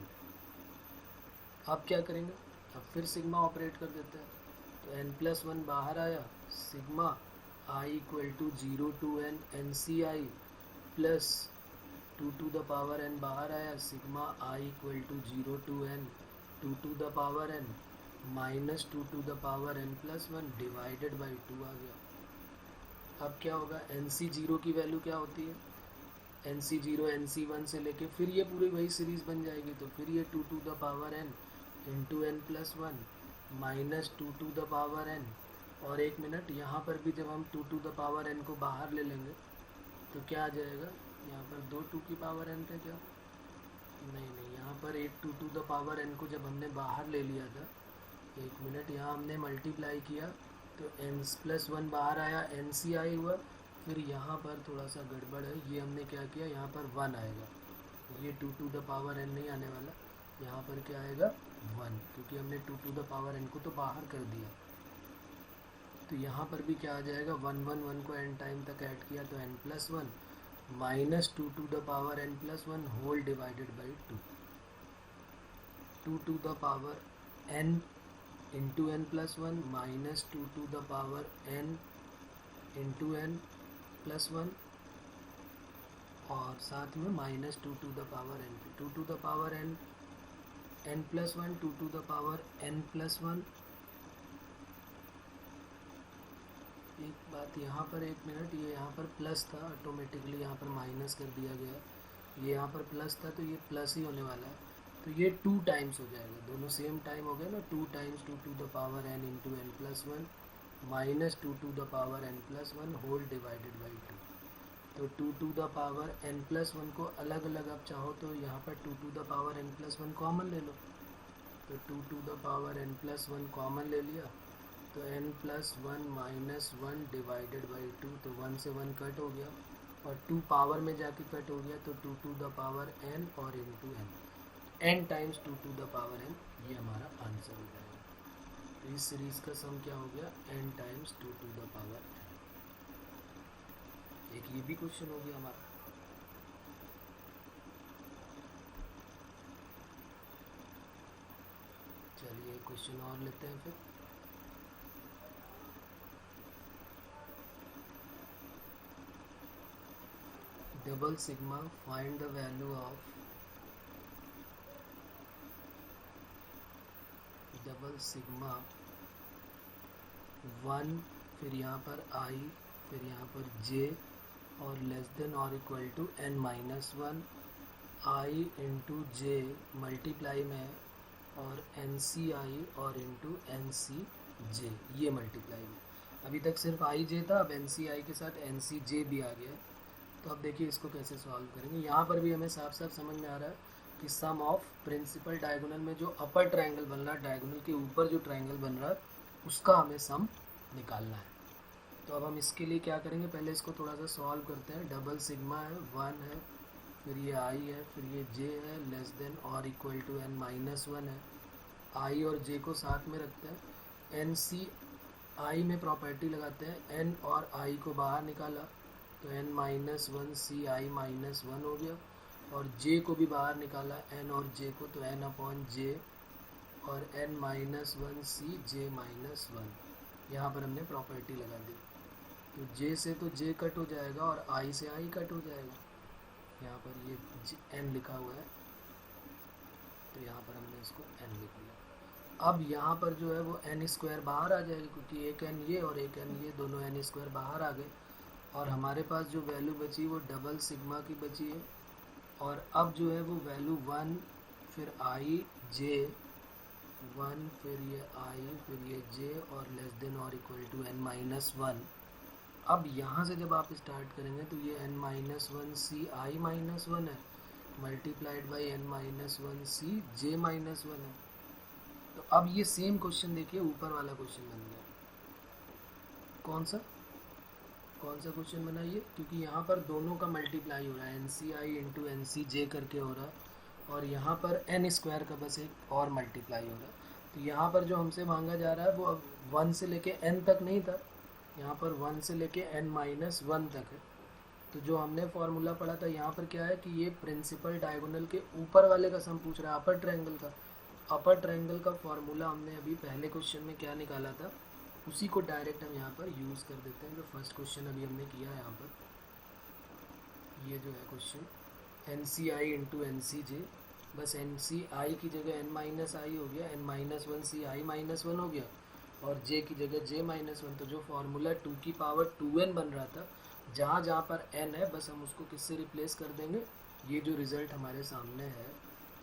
अब क्या करेंगे, अब फिर सिग्मा ऑपरेट कर देते हैं, तो n प्लस 1 बाहर आया, sigma I equal to 0 to N N C i plus 2 to the power n बाहर आया, sigma I equal to 0 to n 2 to the power n minus 2 to the power n plus 1 divided by 2 आ गया। अब क्या होगा, एन सी 0 की वैल्यू क्या होती है, एन सी 0 एन सी 1 से लेके फिर ये पूरी वही सीरीज़ बन जाएगी, तो फिर ये 2 to the power n into n plus 1 minus 2 to the power n, और एक मिनट यहाँ पर भी जब हम 2 टू द पावर n को बाहर ले लेंगे तो क्या आ जाएगा, यहाँ पर 2 2 की पावर n थे क्या, नहीं यहाँ पर एक 2 टू द पावर n को जब हमने बाहर ले लिया था, एक मिनट यहाँ हमने मल्टीप्लाई किया तो n प्लस 1 बाहर आया, एन सी आई हुआ, फिर यहाँ पर थोड़ा सा गड़बड़ है, ये हमने क्या किया, यहाँ पर 1 आएगा, ये 2 टू द पावर n नहीं आने वाला, यहाँ पर क्या आएगा 1, क्योंकि हमने 2 टू द पावर n को तो बाहर कर दिया, तो यहाँ पर भी क्या आ जाएगा 1 1 1 को n टाइम तक ऐड किया तो n plus 1 minus 2 to the power n plus 1 whole divided by 2 to the power n into n plus 1 minus 2 to the power n into n plus 1, और साथ में minus 2 to the power n, 2 to the power n n plus 1 2 to the power n plus 1। एक बात यहाँ पर, एक मिनट, ये यहाँ पर प्लस था, ऑटोमेटिकली यहाँ पर माइनस कर दिया गया, ये यहाँ पर प्लस था तो ये प्लस ही होने वाला है, तो ये 2 टाइम्स हो जाएगा, दोनों सेम टाइम हो गया ना, 2 times 2 to the power n into n plus 1 minus 2 to the power n plus 1 whole divided by 2। तो 2 to the power n+1 को अलग अलग आप चाहो तो यहाँ पर 2 to the power n+1 common ले लो, तो 2 to the power n+1 common ले लिया, तो n+1 -1 डिवाइडेड बाई 2, तो 1 से 1 कट हो गया और 2 पावर में जाके कट हो गया, तो 2 to the power n और into n times 2 to the power n, ये हमारा आंसर हो जाएगा। तो इस सीरीज का सम क्या हो गया, n times 2 to the power n। एक ये भी क्वेश्चन हो गया हमारा। चलिए एक क्वेश्चन और लेते हैं फिर। Double sigma find the value of double sigma 1, फिर यहाँ पर i, फिर यहाँ पर j और लेस देन और equal to n-1, i into j multiply में है और NCi और इंटू NCj, ये मल्टीप्लाई में। अभी तक सिर्फ i था, अब NCi के साथ NCj भी आ गया है। तो अब देखिए इसको कैसे सॉल्व करेंगे। यहाँ पर भी हमें साफ साफ समझ में आ रहा है कि सम ऑफ प्रिंसिपल डायगोनल में जो अपर ट्रायंगल बन रहा है, डायगोनल के ऊपर जो ट्रायंगल बन रहा है उसका हमें सम निकालना है। तो अब हम इसके लिए क्या करेंगे, पहले इसको थोड़ा सा सॉल्व करते हैं। डबल सिग्मा है, 1 है, फिर ये i है, फिर ये j है, लेस देन और इक्वल टू n-1 है। i और j को साथ में रखते हैं, NCi में प्रॉपर्टी लगाते हैं, n और i को बाहर निकाला तो n-1 Ci-1 हो गया, और j को भी बाहर निकाला n और j को, तो n/j और n-1 Cj-1, यहाँ पर हमने प्रॉपर्टी लगा दी। तो j से तो j कट हो जाएगा और i से i कट हो जाएगा। यहाँ पर ये n लिखा हुआ है तो यहाँ पर हमने इसको n लिख लिया। अब यहाँ पर जो है वो n² बाहर आ जाएगी, क्योंकि एक n ये और एक n ये, दोनों n² बाहर आ गए और हमारे पास जो वैल्यू बची वो डबल सिग्मा की बची है। और अब जो है वो वैल्यू 1, फिर i j, 1 फिर ये i फिर ये j और लेस देन और इक्वल टू n-1। अब यहाँ से जब आप स्टार्ट करेंगे तो ये n-1 Ci-1 है मल्टीप्लाइड बाई n-1 Cj-1 है। तो अब ये सेम क्वेश्चन देखिए, ऊपर वाला क्वेश्चन बन गया। कौन सा क्वेश्चन बना ये, क्योंकि यहाँ पर दोनों का मल्टीप्लाई हो रहा है, NCi इंटू NCj करके हो रहा है और यहाँ पर n² का बस एक और मल्टीप्लाई हो रहा है। तो यहाँ पर जो हमसे मांगा जा रहा है वो अब 1 से लेके n तक नहीं था, यहाँ पर 1 से लेके n-1 तक है। तो जो हमने फॉर्मूला पढ़ा था यहाँ पर क्या है कि ये प्रिंसिपल डायगोनल के ऊपर वाले का सम पूछ रहा है, अपर ट्रायंगल का। अपर ट्रायंगल का फॉर्मूला हमने अभी पहले क्वेश्चन में क्या निकाला था, उसी को डायरेक्ट हम यहाँ पर यूज़ कर देते हैं। जो फर्स्ट क्वेश्चन अभी हमने किया है यहाँ पर, ये जो है क्वेश्चन NCi इंटू NCj, बस NCi की जगह n-i हो गया, n-1 Ci-1 हो गया और j की जगह j-1। तो जो फार्मूला 2 की पावर 2n बन रहा था, जहाँ जहाँ पर n है बस हम उसको किससे रिप्लेस कर देंगे। ये जो रिज़ल्ट हमारे सामने है,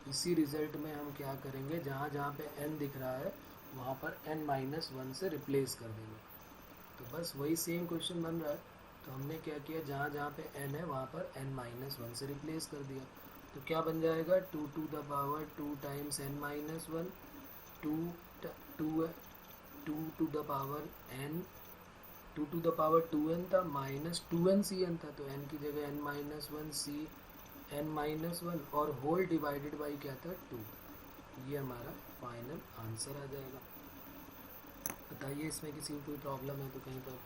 इसी रिज़ल्ट में हम क्या करेंगे, जहाँ जहाँ पे n दिख रहा है वहाँ पर n-1 से रिप्लेस कर देंगे। तो बस वही सेम क्वेश्चन बन रहा है। तो हमने क्या किया, जहाँ जहाँ पे n है वहाँ पर n-1 से रिप्लेस कर दिया। तो क्या बन जाएगा, 2 to the power 2 times n-1, 2 to the power n, 2 to the power 2n था माइनस 2n Cn था, तो n की जगह n-1 Cn-1 और होल डिवाइडेड बाई क्या था, 2। ये हमारा फाइनल आंसर आ जाएगा। बताइए इसमें किसी को कोई प्रॉब्लम है तो कहीं पर।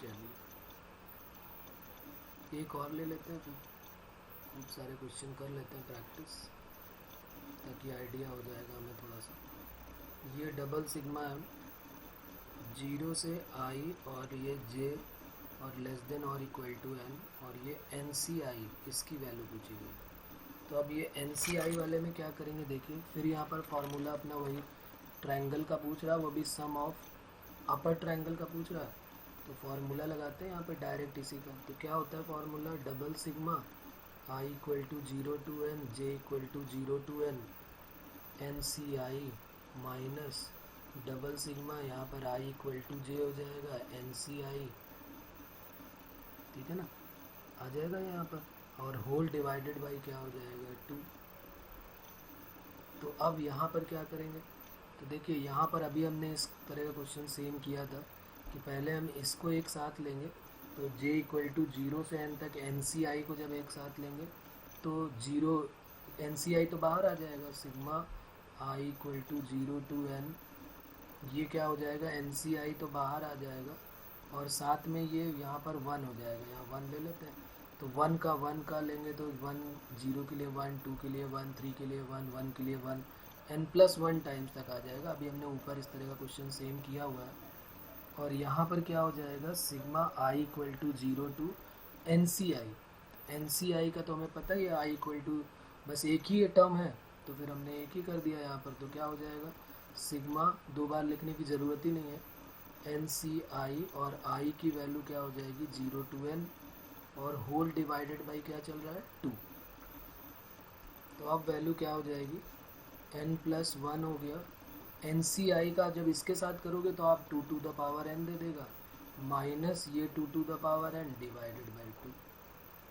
चलिए एक और ले लेते हैं, फिर खूब सारे क्वेश्चन कर लेते हैं प्रैक्टिस, ताकि आइडिया हो जाएगा हमें थोड़ा सा। ये डबल सिग्मा है, 0 से i और ये j और लेस देन और इक्वल टू n, और ये NCi इसकी वैल्यू पूछी गई। तो अब ये NCi वाले में क्या करेंगे देखिए, फिर यहाँ पर फॉर्मूला अपना वही ट्रायंगल का पूछ रहा है, वो भी सम ऑफ अपर ट्रायंगल का पूछ रहा है। तो फार्मूला लगाते हैं यहाँ पे डायरेक्ट इसी का। तो क्या होता है formula, double sigma i equal to 0 to n, j equal to 0 to n, NCi minus double sigma, यहाँ पर i इक्वल टू j हो जाएगा, NCi ठीक है ना, आ जाएगा यहाँ पर। और होल डिवाइडेड बाई क्या हो जाएगा 2। तो अब यहाँ पर क्या करेंगे, तो देखिए यहाँ पर अभी हमने इस तरह का क्वेश्चन सेम किया था कि पहले हम इसको एक साथ लेंगे, तो j इक्वल टू 0 से n तक NCI को जब एक साथ लेंगे तो 0 NCI तो बाहर आ जाएगा, sigma I equal to 0 to n, ये क्या हो जाएगा NCI तो बाहर आ जाएगा, और साथ में ये यहाँ पर 1 हो जाएगा, यहाँ 1 ले लेते हैं। तो 1 का लेंगे तो 1 0 के लिए 1, 2 के लिए 1, 3 के लिए 1, 1 के लिए 1, n+1 टाइम्स तक आ जाएगा। अभी हमने ऊपर इस तरह का क्वेश्चन सेम किया हुआ है। और यहाँ पर क्या हो जाएगा, sigma I equal to 0 to NCI का तो हमें पता ही है, I इक्वल टू बस एक ही टर्म है तो फिर हमने एक ही कर दिया यहाँ पर। तो क्या हो जाएगा, सिग्मा 2 बार लिखने की ज़रूरत ही नहीं है, NCI और I की वैल्यू क्या हो जाएगी 0 टू n, और होल डिवाइडेड बाई क्या चल रहा है 2। तो अब वैल्यू क्या हो जाएगी n+1 हो गया। NCI का जब इसके साथ करोगे तो आप 2 टू द पावर n दे देगा, माइनस ये 2 to the power n divided by 2।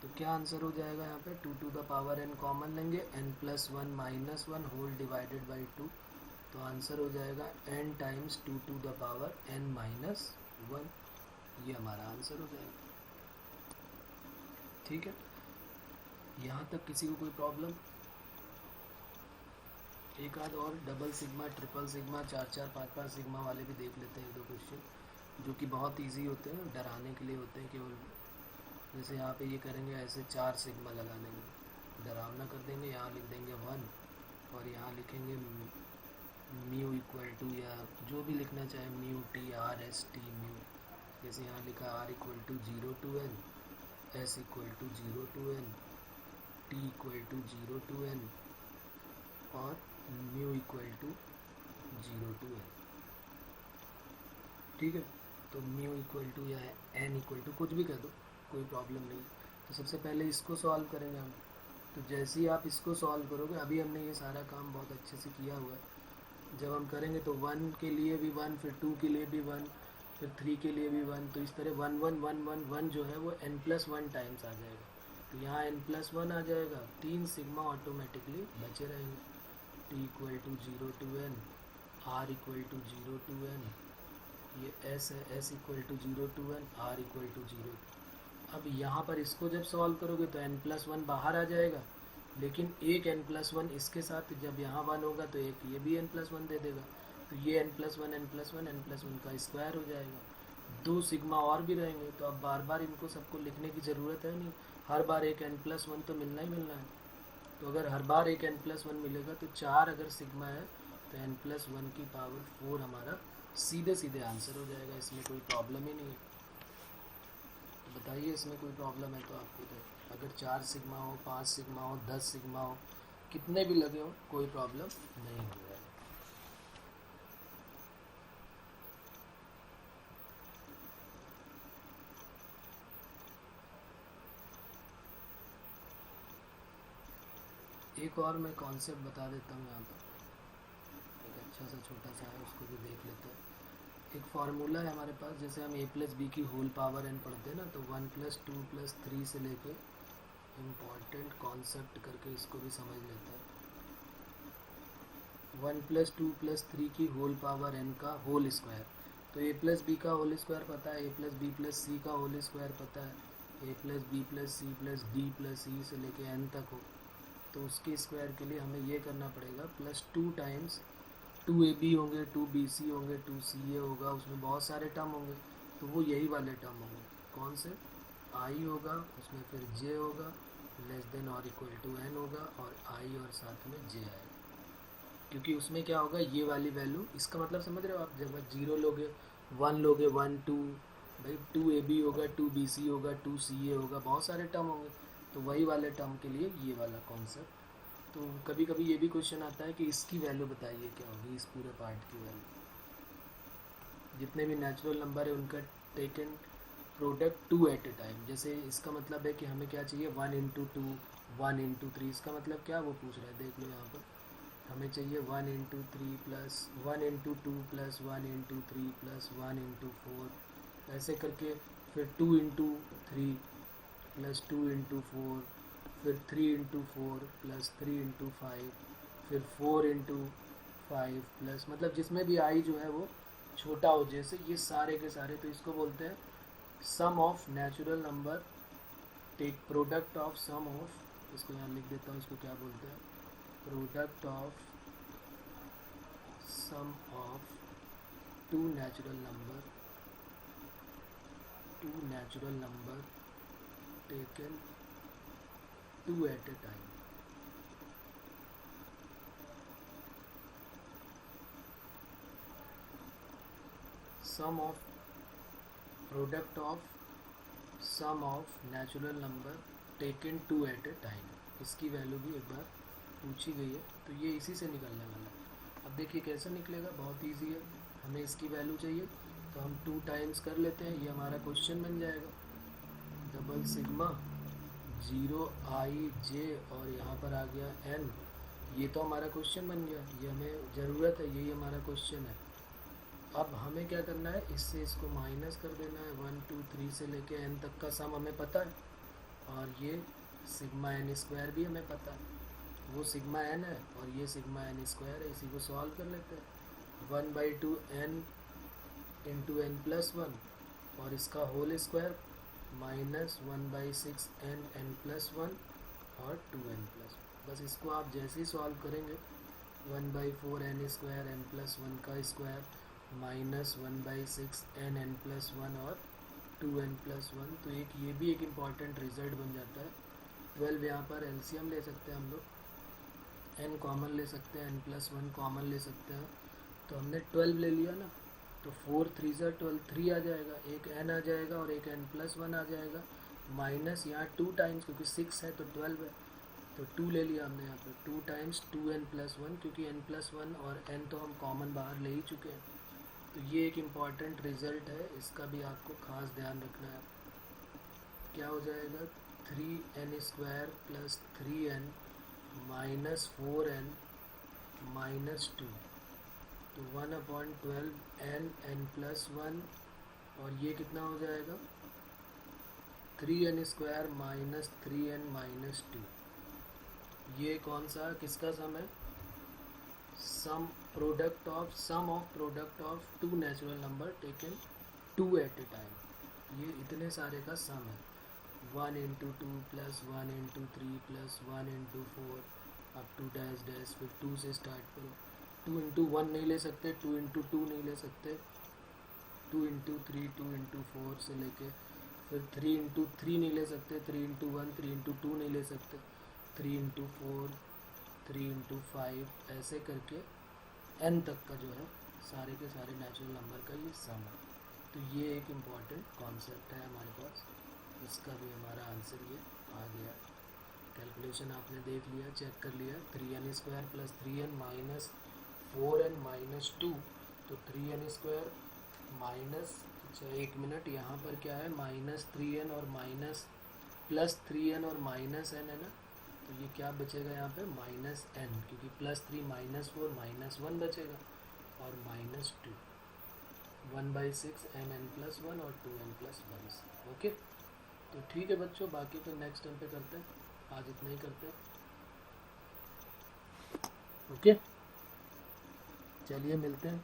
तो क्या आंसर हो जाएगा यहाँ पे, 2 to the power n common लेंगे, n+1 -1 होल डिवाइडेड बाई 2। तो आंसर हो जाएगा n times 2 to the power n-1, ये हमारा आंसर हो जाएगा। ठीक है, यहाँ तक किसी को कोई प्रॉब्लम? एक आध और double sigma, triple sigma, 4-4, 5-5 sigma वाले भी देख लेते हैं, एक दो क्वेश्चन जो कि बहुत इजी होते हैं, डराने के लिए होते हैं केवल। जैसे यहाँ पे ये करेंगे ऐसे 4 सिग्मा लगा देंगे, डरावना कर देंगे, यहाँ लिख देंगे 1 और यहाँ लिखेंगे म्यू इक्वल टू, या जो भी लिखना चाहे, mu t r s t mu. जैसे यहाँ लिखा r equal to 0 to n, s equal to 0 to n, t equal to 0 to n और mu equal to 0 to n। ठीक है, तो म्यू इक्वल टू या n इक्वल टू कुछ भी कर दो, कोई प्रॉब्लम नहीं। तो सबसे पहले इसको सॉल्व करेंगे हम। तो जैसे ही आप इसको सॉल्व करोगे, अभी हमने ये सारा काम बहुत अच्छे से किया हुआ है, जब हम करेंगे तो 1 के लिए भी 1, फिर 2 के लिए भी 1, फिर 3 के लिए भी 1, तो इस तरह 1 1 1 1 1 जो है वो n+1 टाइम्स आ जाएगा। तो यहाँ n+1 आ जाएगा, 3 सिग्मा ऑटोमेटिकली बचे रहेंगे। t equal to 0 to n, r equal to 0 to n, ये s है, s equal to 0 to n, r equal to 0। अब यहाँ पर इसको जब सॉल्व करोगे तो n+1 बाहर आ जाएगा, लेकिन एक n+1 इसके साथ जब यहाँ 1 होगा तो एक ये भी n+1 दे देगा, तो ये n+1 का स्क्वायर हो जाएगा। 2 सिग्मा और भी रहेंगे, तो अब बार बार इनको सबको लिखने की ज़रूरत है नहीं, हर बार एक n+1 तो मिलना ही मिलना है। तो अगर हर बार एक n+1 मिलेगा तो 4 अगर सिग्मा है तो n+1 की पावर 4 हमारा सीधे सीधे आंसर हो जाएगा, इसमें कोई प्रॉब्लम ही नहीं है। तो बताइए इसमें कोई प्रॉब्लम है तो आपको, तो अगर 4 सिग्मा हो, 5 सिग्मा हो, 10 सिग्मा हो, कितने भी लगे हो, कोई प्रॉब्लम नहीं होगा। एक और मैं कॉन्सेप्ट बता देता हूँ यहाँ पर, एक अच्छा सा छोटा सा है, उसको भी देख लेते हैं। एक फार्मूला है हमारे पास, जैसे हम a+b की होल पावर n पढ़ते हैं ना, तो 1 + 2 + 3 से लेके इम्पॉर्टेंट कॉन्सेप्ट करके इसको भी समझ लेते हैं। 1 + 2 + 3 की होल पावर n का होल स्क्वायर, तो a+b का होल स्क्वायर पता है, a+b + c का होल स्क्वायर पता है, a+b + c + d + e से लेके n तक हो, तो उसके स्क्वायर के लिए हमें ये करना पड़ेगा +2 टाइम्स 2ab होंगे, 2bc होंगे, 2ca होगा, उसमें बहुत सारे टर्म होंगे, तो वो यही वाले टर्म होंगे। कौन से, i होगा, उसमें फिर j होगा, <= n होगा, और i और साथ में j आएगा, क्योंकि उसमें क्या होगा, ये वाली वैल्यू, इसका मतलब समझ रहे हो आप, जब 0 लोगे, 1 लोगे, 1 2, भाई 2ab होगा, 2bc होगा, 2ca होगा, बहुत सारे टर्म होंगे, तो वही वाले टर्म के लिए ये वाला कॉन्सेप्ट। तो कभी कभी ये भी क्वेश्चन आता है कि इसकी वैल्यू बताइए क्या होगी, इस पूरे पार्ट की वैल्यू। जितने भी नेचुरल नंबर है उनका taken product 2 at a time, जैसे इसका मतलब है कि हमें क्या चाहिए, 1 × 2, 1 × 3, इसका मतलब क्या वो पूछ रहा है, देख लो यहाँ पर, हमें चाहिए 1 × 3 प्लस 1 × 2 प्लस 1 × 3 प्लस 1 × 4, ऐसे करके फिर 2 × 3 प्लस 2 × 4, फिर 3 × 4 प्लस 3 × 5, फिर 4 × 5 प्लस, मतलब जिसमें भी आई जो है वो छोटा हो, जैसे ये सारे के सारे, तो इसको बोलते हैं sum of natural number take product of sum of, इसको यहाँ लिख देता हूँ, इसको क्या बोलते हैं, product of sum of two natural number taken two at a time. Sum of product of sum of natural number taken two at a time, इसकी वैल्यू भी एक बार पूछी गई है, तो ये इसी से निकलने वाला है। अब देखिए कैसे निकलेगा, बहुत इजी है। हमें इसकी वैल्यू चाहिए तो हम 2 टाइम्स कर लेते हैं, ये हमारा क्वेश्चन बन जाएगा। डबल सिग्मा 0i_j और यहाँ पर आ गया n, ये तो हमारा क्वेश्चन बन गया, ये हमें ज़रूरत है, यही हमारा क्वेश्चन है। अब हमें क्या करना है, इससे इसको माइनस कर देना है। 1 2 3 से लेके n तक का सम हमें पता है, और ये सिग्मा n स्क्वायर भी हमें पता है, वो सिग्मा n है और ये सिग्मा n स्क्वायर है। इसी को सॉल्व कर लेते हैं। 1/2 n × n+1 और इसका होल स्क्वायर माइनस 1/6 n+1 और 2n+1। बस इसको आप जैसे ही सॉल्व करेंगे 1/4 n² n+1 का स्क्वायर माइनस 1/6 n+1 और 2n+1, तो एक ये भी एक इम्पॉर्टेंट रिजल्ट बन जाता है। 12 यहाँ पर एलसीएम ले सकते हैं हम लोग, n कॉमन ले सकते हैं, n+1 कॉमन ले सकते हैं, तो हमने 12 ले लिया ना, तो 4 3 12 3 आ जाएगा, एक n आ जाएगा और एक n+1 आ जाएगा, माइनस यहाँ 2 टाइम्स, क्योंकि 6 है तो 12 है, तो 2 ले लिया हमने यहाँ पे, 2 टाइम्स 2n+1, क्योंकि n+1 और n तो हम कॉमन बाहर ले ही चुके हैं। तो ये एक इम्पॉर्टेंट रिजल्ट है, इसका भी आपको खास ध्यान रखना है। क्या हो जाएगा, 3n² + 3n minus 4n minus 2, तो 1/12 n+1, और ये कितना हो जाएगा 3n² माइनस 3n माइनस 2। ये कौन सा किसका सम है, sum of product of two natural number taken 2 at a time, ये इतने सारे का सम है। 1 × 2 + 1 × 3 + 1 × 4 अप टू डैश डैश, फिर 2 से स्टार्ट करो। 2 × 1 नहीं ले सकते, 2 × 2 नहीं ले सकते, 2 × 3 2 × 4 से लेके, फिर 3 × 3 नहीं ले सकते, 3 × 1 3 × 2 नहीं ले सकते, 3 × 4 3 × 5, ऐसे करके n तक का जो है सारे के सारे नेचुरल नंबर का ये सम है। तो ये एक इम्पॉर्टेंट कॉन्सेप्ट है हमारे पास, इसका भी हमारा आंसर ये आ गया। कैलकुलेशन आपने देख लिया, चेक कर लिया, 3n² + 3n minus 4n minus 2, तो 3n² माइनस, अच्छा एक मिनट, यहाँ पर क्या है, -3n और माइनस +3n और -n है ना, तो ये क्या बचेगा यहाँ पे, -n, क्योंकि +3 -4 -1 बचेगा, और -2, 1/6 n+1 और 2n+1। ओके, तो ठीक है बच्चों, बाकी तो नेक्स्ट टाइम पे करते हैं, आज इतना ही करते हैं। ओके, चलिए मिलते हैं।